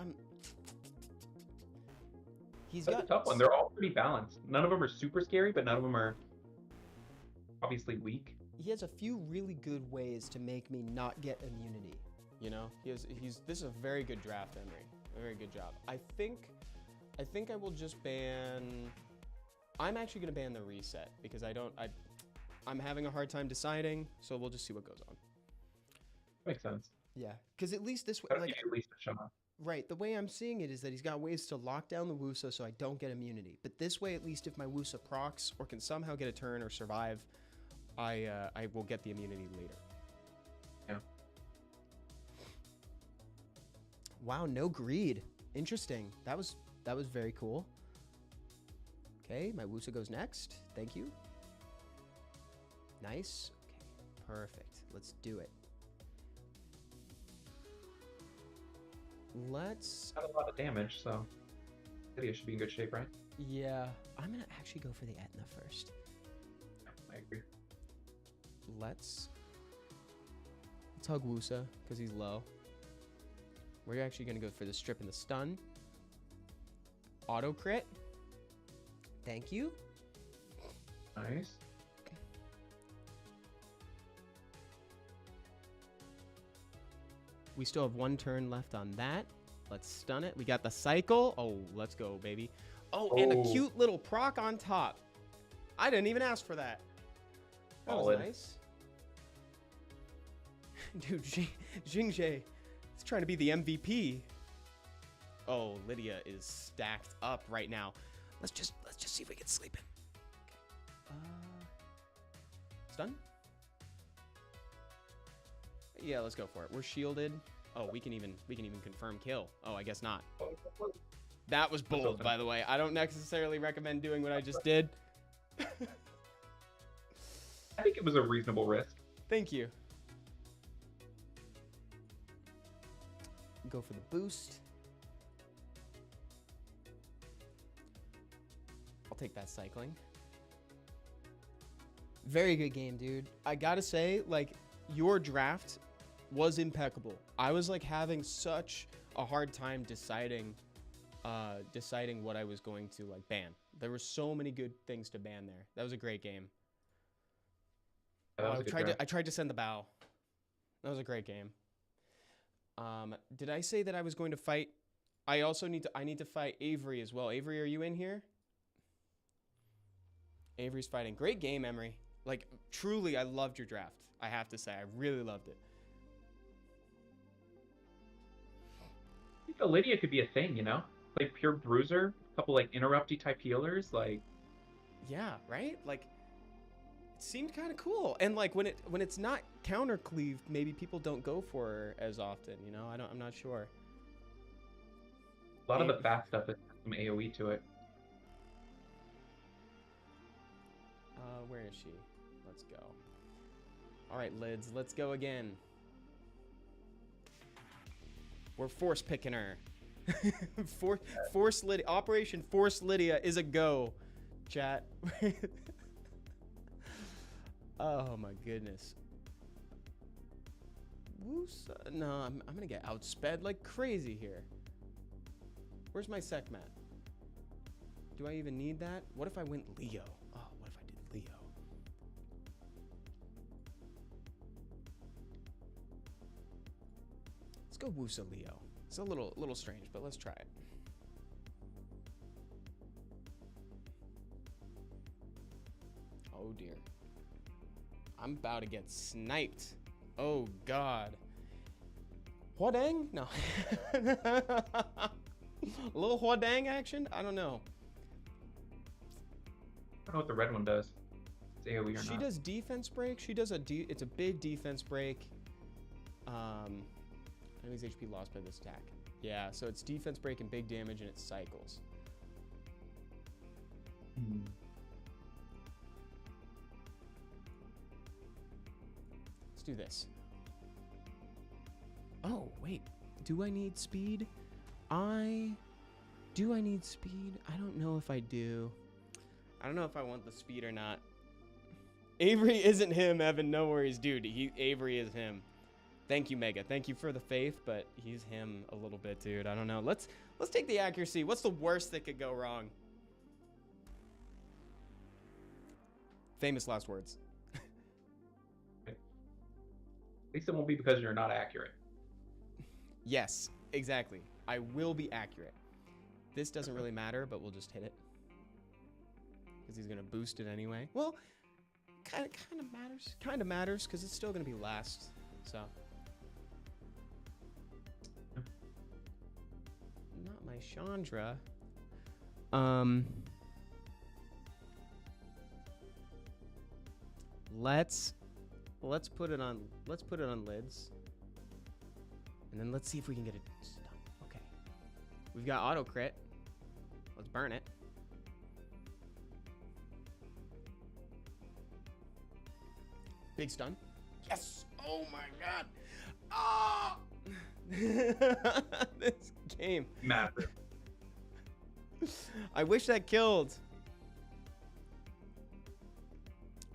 He's That's got a tough one. They're all pretty balanced. None of them are super scary, but none of them are obviously weak. He has a few really good ways to make me not get immunity. You know, this is a very good draft, Emery. A very good job. I think I will just ban. I'm actually gonna ban the reset because I'm having a hard time deciding. So we'll just see what goes on. Makes sense. Yeah, because at least this way, Gotta like, give you at least a shot. right, the way I'm seeing it is that he's got ways to lock down the Wusa so I don't get immunity. But this way, at least if my Wusa procs or can somehow get a turn or survive, I will get the immunity later. Yeah. Wow, no greed. Interesting. That was very cool. Okay, my Wusa goes next. Thank you. Nice. Okay, Perfect. Let's do it. Let's... Not a lot of damage, so Lydia should be in good shape, right? Yeah. I'm going to actually go for the Etna first. I agree. Let's hug Wusa, because he's low. We're actually going to go for the strip and the stun. Auto crit. Thank you. Nice. We still have 1 turn left on that. Let's stun it. We got the cycle. Oh, let's go, baby. Oh, and a cute little proc on top. I didn't even ask for that. That was nice. Dude, Jingjae is trying to be the MVP. Oh, Lydia is stacked up right now. Let's just see if we can sleep in. Stun? Yeah, let's go for it. We're shielded. Oh, we can even confirm kill. Oh, I guess not. That was bold, by the way. I don't necessarily recommend doing what I just did. I think it was a reasonable risk. Thank you. Go for the boost. I'll take that cycling. Very good game, dude. I gotta say, like, your draft was impeccable. I was like having such a hard time deciding what I was going to like ban. There were so many good things to ban there. That was a great game. I tried to send the bow. That was a great game. Did I say that I was going to fight? I need to fight Avery as well. Avery, are you in here? Avery's fighting. Great game, Emery. Like, truly, I loved your draft. I have to say, I really loved it. I think Lydia could be a thing, you know? Like pure bruiser, a couple like interrupty type healers, like. Yeah, right? Like, it seemed kind of cool. And like when it's not counter cleaved, maybe people don't go for her as often, you know? I'm not sure. A lot of the fast stuff has some AoE to it. Where is she? Let's go. All right, Lids, let's go again. We're force picking her. Force Lydia. Operation Force Lydia is a go, chat. Oh my goodness. Woosa. No, I'm gonna get outsped like crazy here. Where's my sec mat? Do I even need that? What if I went Leo? Oh, what if I did Leo? Let's go Wusa Leo. It's a little strange, but let's try it. Oh dear. I'm about to get sniped. Oh god. Huadang? No. A little Huadang action? I don't know. I don't know what the red one does. It's AoE or not. She does defense break. She does it's a big defense break. Enemy's HP lost by this attack. Yeah, so it's defense break and big damage and it cycles. Let's do this. Oh, wait. Do I need speed? Do I need speed? I don't know if I do. I don't know if I want the speed or not. Avery isn't him, Evan. No worries, dude. Avery is him. Thank you, Mega. Thank you for the faith, but he's him a little bit, dude. I don't know. Let's take the accuracy. What's the worst that could go wrong? Famous last words. At least it won't be because you're not accurate. Yes, exactly. I will be accurate. This doesn't really matter, but we'll just hit it. Because he's going to boost it anyway. Well, kind of matters. Kind of matters, because it's still going to be last. So. Not my Chandra. Let's put it on Lids. And then let's see if we can get it stun. Okay. We've got auto crit. Let's burn it. Big stun. Yes! Oh my god! Oh! This game. Massive. I wish that killed.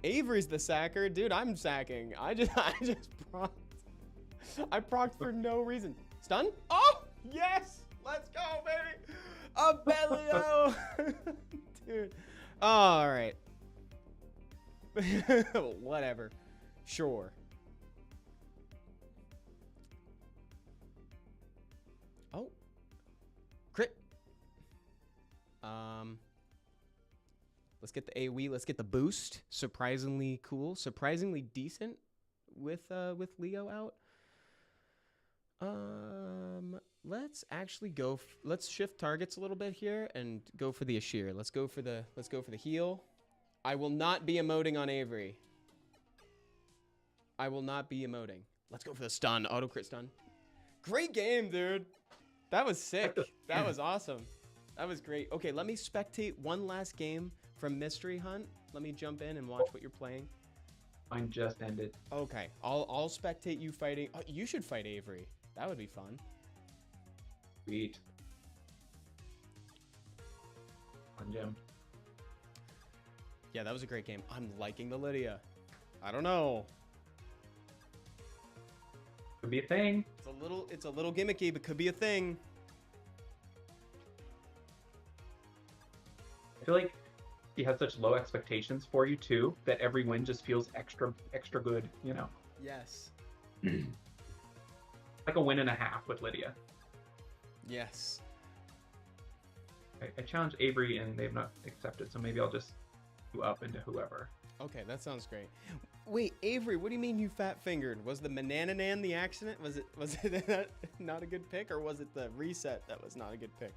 Avery's the sacker. Dude, I'm sacking. I just procced. I procced for no reason. Stun? Oh! Yes! Let's go, baby! Abellio! Dude. All right. Whatever. Sure. Oh. Crit. Let's get the AoE. Let's get the boost. Surprisingly cool. Surprisingly decent with Leo out. Let's actually go. Let's shift targets a little bit here and go for the Ashir. Let's go for the heal. I will not be emoting on Avery. I will not be emoting. Let's go for the stun. Auto crit stun. Great game, dude. That was sick. That was awesome. That was great. Okay, let me spectate one last game from Mystery Hunt. Let me jump in and watch what you're playing. Mine just ended. Okay, I'll spectate you fighting. Oh, you should fight Avery. That would be fun. Sweet. On Jim. Yeah, that was a great game. I'm liking the Lydia. I don't know. Could be a thing. It's a little gimmicky, but could be a thing. I feel like he has such low expectations for you too that every win just feels extra good, you know. Yes. Like a win and a half with Lydia. Yes. I challenged Avery and they've not accepted, so maybe I'll just do up into whoever. Okay, that sounds great. Wait, Avery, what do you mean you fat fingered? Was the Manananan the accident? Was it not a good pick, or was it the reset that was not a good pick?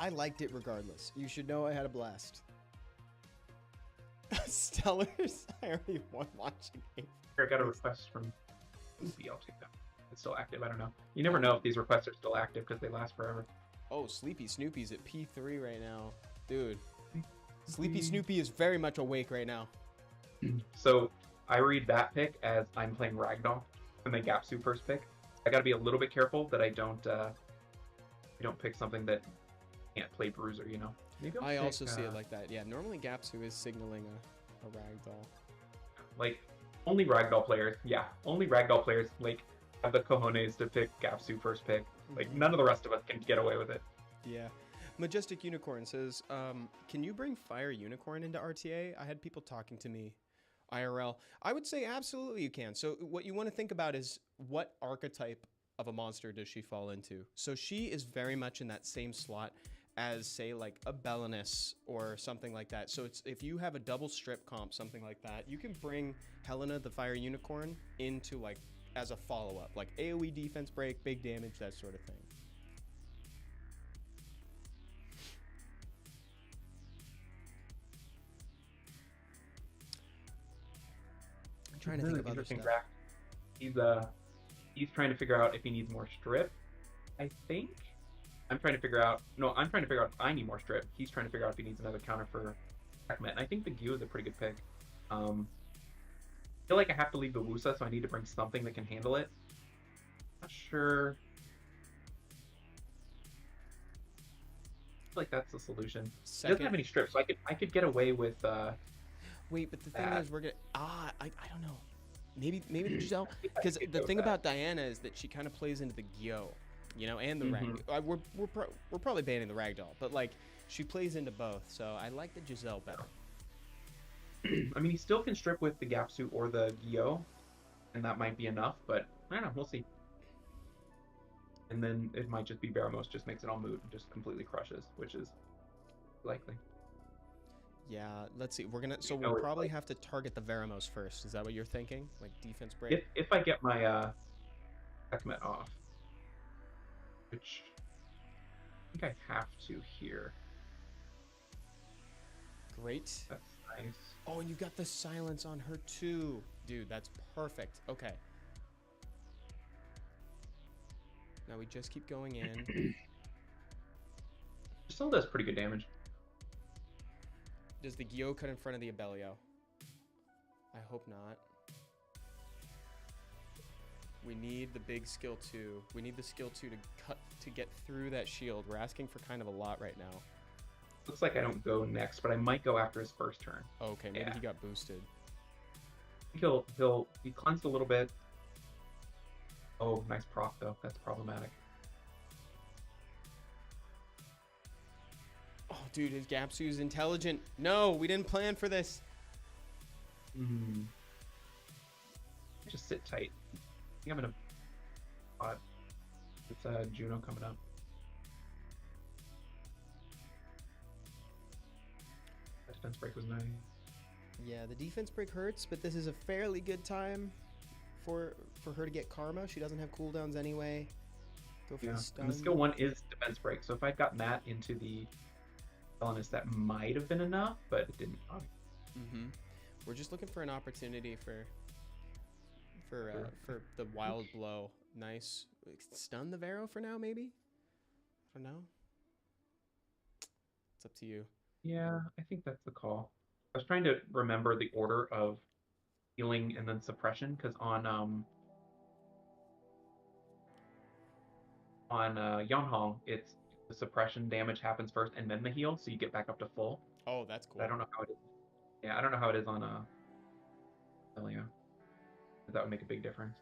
I liked it regardless. You should know I had a blast. Stellars? I already won watching Avery. I got a request from Loopy. I'll take that. It's still active. I don't know. You never know if these requests are still active because they last forever. Oh, Sleepy Snoopy's at P3 right now. Dude. Sleepy Snoopy is very much awake right now. So I read that pick as I'm playing Ragdoll when they Gapsu first pick. I gotta be a little bit careful that I don't pick something that can't play Bruiser, you know? Maybe I also see it like that. Yeah, normally Gapsu is signaling a Ragdoll. Like, only Ragdoll players, only Ragdoll players, like, have the cojones to pick Gapsu first pick. Like, none of the rest of us can get away with it. Yeah. Majestic Unicorn says, can you bring Fire Unicorn into RTA? I had people talking to me IRL. I would say absolutely you can. So what you want to think about is what archetype of a monster does she fall into? So she is very much in that same slot as, say, like a Belinus or something like that. So it's if you have a double strip comp, something like that, you can bring Helena the Fire Unicorn into like as a follow-up, like AoE defense break, big damage, that sort of thing. I'm trying to think about interesting this draft. He's trying to figure out if he needs more strip, I think. I'm trying to figure out if I need more strip. He's trying to figure out if he needs another counter for Heckmet. And I think the Gyu is a pretty good pick. I feel like I have to leave the Wusa, so I need to bring something that can handle it. Not sure. I feel like that's the solution. He doesn't have any strips, so I could get away with Wait, but the thing is, we're gonna I don't know. Maybe the Giselle, because the thing about Diana is that she kind of plays into the Gyo, you know, and the Rag. We're probably banning the Ragdoll, but like she plays into both, so I like the Giselle better. I mean, he still can strip with the Gapsu or the Gyo, and that might be enough, but I don't know. We'll see. And then it might just be Baramos just makes it all moot and just completely crushes, which is likely. Yeah, let's see. We'll probably have to target the Veramos first. Is that what you're thinking? Like defense break? If I get my Heckmet off, which I think I have to here. Great. That's nice. Oh, and you've got the silence on her too. Dude, that's perfect. Okay. Now we just keep going in. Still does pretty good damage. Does the Gyo cut in front of the Abellio? I hope not. We need the big skill 2. We need the skill 2 to get through that shield. We're asking for kind of a lot right now. Looks like I don't go next, but I might go after his first turn. Okay, maybe he got boosted. I think he cleansed a little bit. Oh, nice proc though. That's problematic. Oh, dude, his Gapsu's intelligent. No, we didn't plan for this. Just sit tight. I think I'm in a spot. It's Juno coming up. That defense break was nice. Yeah, the defense break hurts, but this is a fairly good time for her to get karma. She doesn't have cooldowns anyway. Go for the stun. And the skill 1 is defense break, so if I'd gotten that into the villainous, that might have been enough, but it didn't. We're just looking for an opportunity for the wild blow. Nice. Stun the Vero for now, maybe? I don't know. It's up to you. Yeah, I think that's the call. I was trying to remember the order of healing and then suppression, because on Yonhong, it's the suppression damage happens first and then the heal, so you get back up to full. Oh, that's cool. But I don't know how it is. Yeah, I don't know how it is on Elia. That would make a big difference.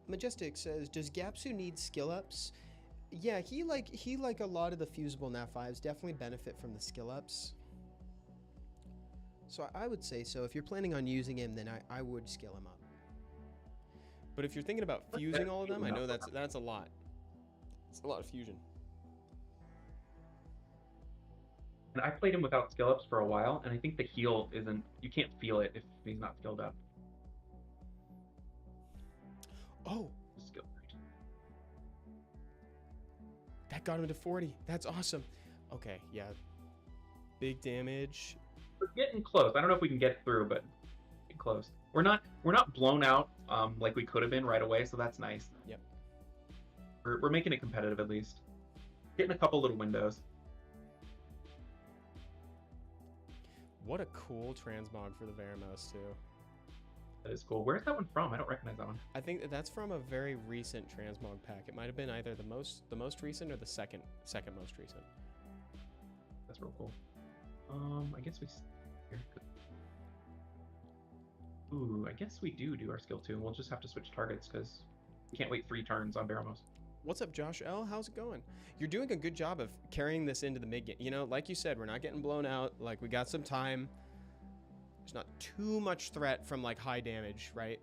Majestic says, does Gapsu need skill ups? Yeah, he like a lot of the fusible Nat 5s definitely benefit from the skill ups. So I would say so. If you're planning on using him, then I would skill him up. But if you're thinking about fusing all of them, I know that's a lot. It's a lot of fusion. And I played him without skill ups for a while, and I think the heal isn't. You can't feel it if he's not skilled up. Oh, Skill. that got him to 40. That's awesome. Okay, yeah. Big damage. We're getting close. I don't know if we can get through, but get close. We're not blown out like we could have been right away, so that's nice. Yep. We're making it competitive at least. Getting a couple little windows. What a cool transmog for the Veramos too. That is cool. Where's that one from? I don't recognize that one. I think that's from a very recent transmog pack. It might have been either the most recent or the second most recent. That's real cool. I guess we. Ooh, I guess we do our skill 2. We'll just have to switch targets because we can't wait 3 turns on Baramos. What's up, Josh L? How's it going? You're doing a good job of carrying this into the mid game. You know, like you said, we're not getting blown out. Like, we got some time. There's not too much threat from, like, high damage, right?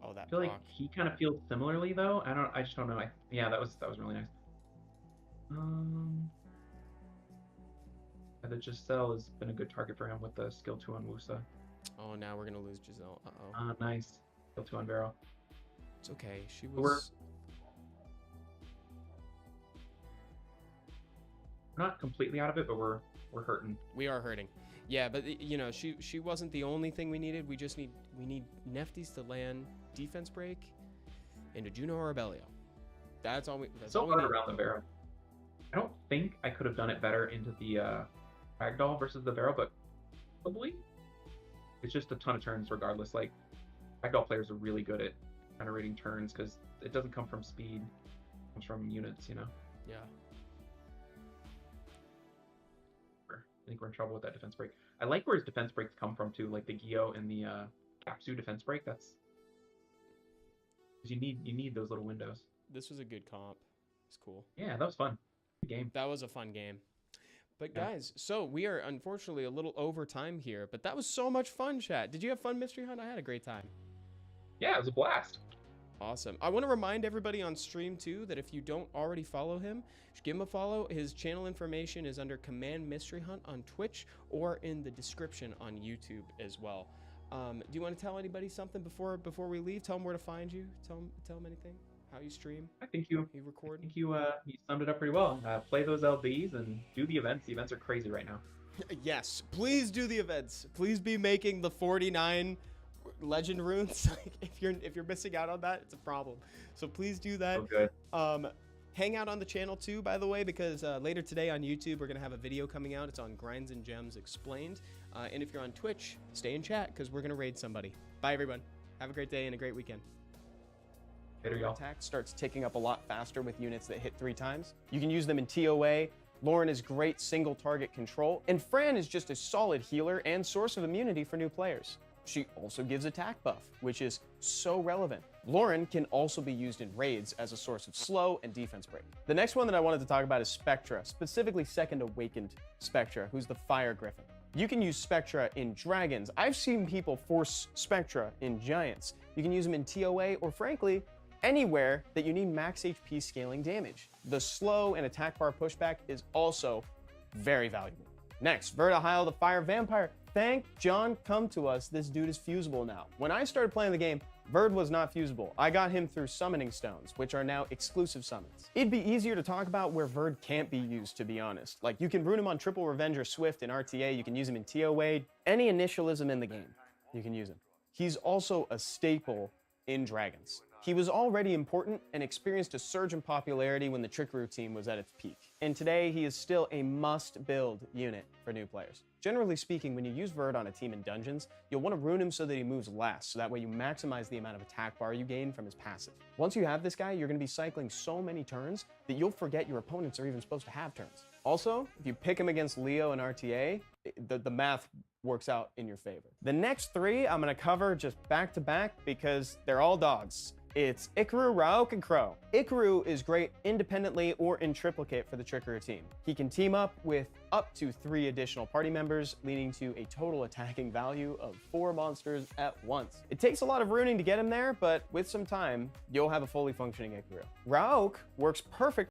Oh, that I feel like he kind of feels similarly, though. I just don't know. Yeah, that was really nice. The Giselle has been a good target for him with the skill 2 on Wusa. Oh, now we're going to lose Giselle. Uh-oh. Nice. Skill 2 on Vero. It's okay. She was... We're not completely out of it, but we're hurting. We are hurting. Yeah, but you know, she wasn't the only thing we needed. We need Nefties to land defense break into Juno or Abelio. That's all we. That's so all we hard need. Around the Vero. I don't think I could have done it better into the Ragdoll versus the Vero, but probably. It's just a ton of turns regardless. Like Ragdoll players are really good at generating turns because it doesn't come from speed; it comes from units. You know. Yeah. I think we're in trouble with that defense break. I like where his defense breaks come from too, like the Gio and the Capsu defense break. That's because you need those little windows. This was a good comp. It's cool. Yeah, that was fun. Good game. That was a fun game. But guys, so we are unfortunately a little over time here, but that was so much fun, chat. Did you have fun, Mystery Hunt? I had a great time. Yeah, it was a blast. Awesome. I want to remind everybody on stream too that if you don't already follow him, give him a follow. His channel information is under Command Mystery Hunt on Twitch or in the description on YouTube as well. Do you want to tell anybody something before we leave? Tell them where to find you. Tell them anything. How you stream. I think you record. I think you summed it up pretty well. Play those LBs and do the events. The events are crazy right now. Yes, please do the events. Please be making the 49 legend runes. Like if you're missing out on that, it's a problem. So please do that. So good. Hang out on the channel too, by the way, because later today on YouTube, we're going to have a video coming out. It's on Grinds and Gems Explained. And if you're on Twitch, stay in chat because we're going to raid somebody. Bye, everyone. Have a great day and a great weekend. Later, y'all. Attack starts ticking up a lot faster with units that hit 3 times. You can use them in TOA. Lauren is great single target control. And Fran is just a solid healer and source of immunity for new players. She also gives attack buff, which is so relevant. Lauren can also be used in raids as a source of slow and defense break. The next one that I wanted to talk about is Spectra, specifically Second Awakened Spectra, who's the Fire Griffin. You can use Spectra in Dragons. I've seen people force Spectra in Giants. You can use them in TOA or frankly, anywhere that you need max HP scaling damage. The slow and attack bar pushback is also very valuable. Next, Vertihile the Fire Vampire. Thank John come to us. This dude is fusible now. When I started playing the game, Verd was not fusible. I got him through summoning stones, which are now exclusive summons. It'd be easier to talk about where Verd can't be used, to be honest. Like, you can rune him on Triple Revenge or Swift in RTA, you can use him in TOA, any initialism in the game, you can use him. He's also a staple in Dragons. He was already important and experienced a surge in popularity when the Trickaroo team was at its peak. And today, he is still a must-build unit for new players. Generally speaking, when you use Verd on a team in dungeons, you'll want to rune him so that he moves last, so that way you maximize the amount of attack bar you gain from his passive. Once you have this guy, you're going to be cycling so many turns that you'll forget your opponents are even supposed to have turns. Also, if you pick him against Leo and RTA, the math works out in your favor. The next 3 I'm going to cover just back to back because they're all dogs. It's Ikaru, Rauk, and Crow. Ikaru is great independently or in triplicate for the Trickaroo team. He can team up with up to 3 additional party members, leading to a total attacking value of 4 monsters at once. It takes a lot of runing to get him there, but with some time, you'll have a fully functioning Ikaru. Rauk works perfect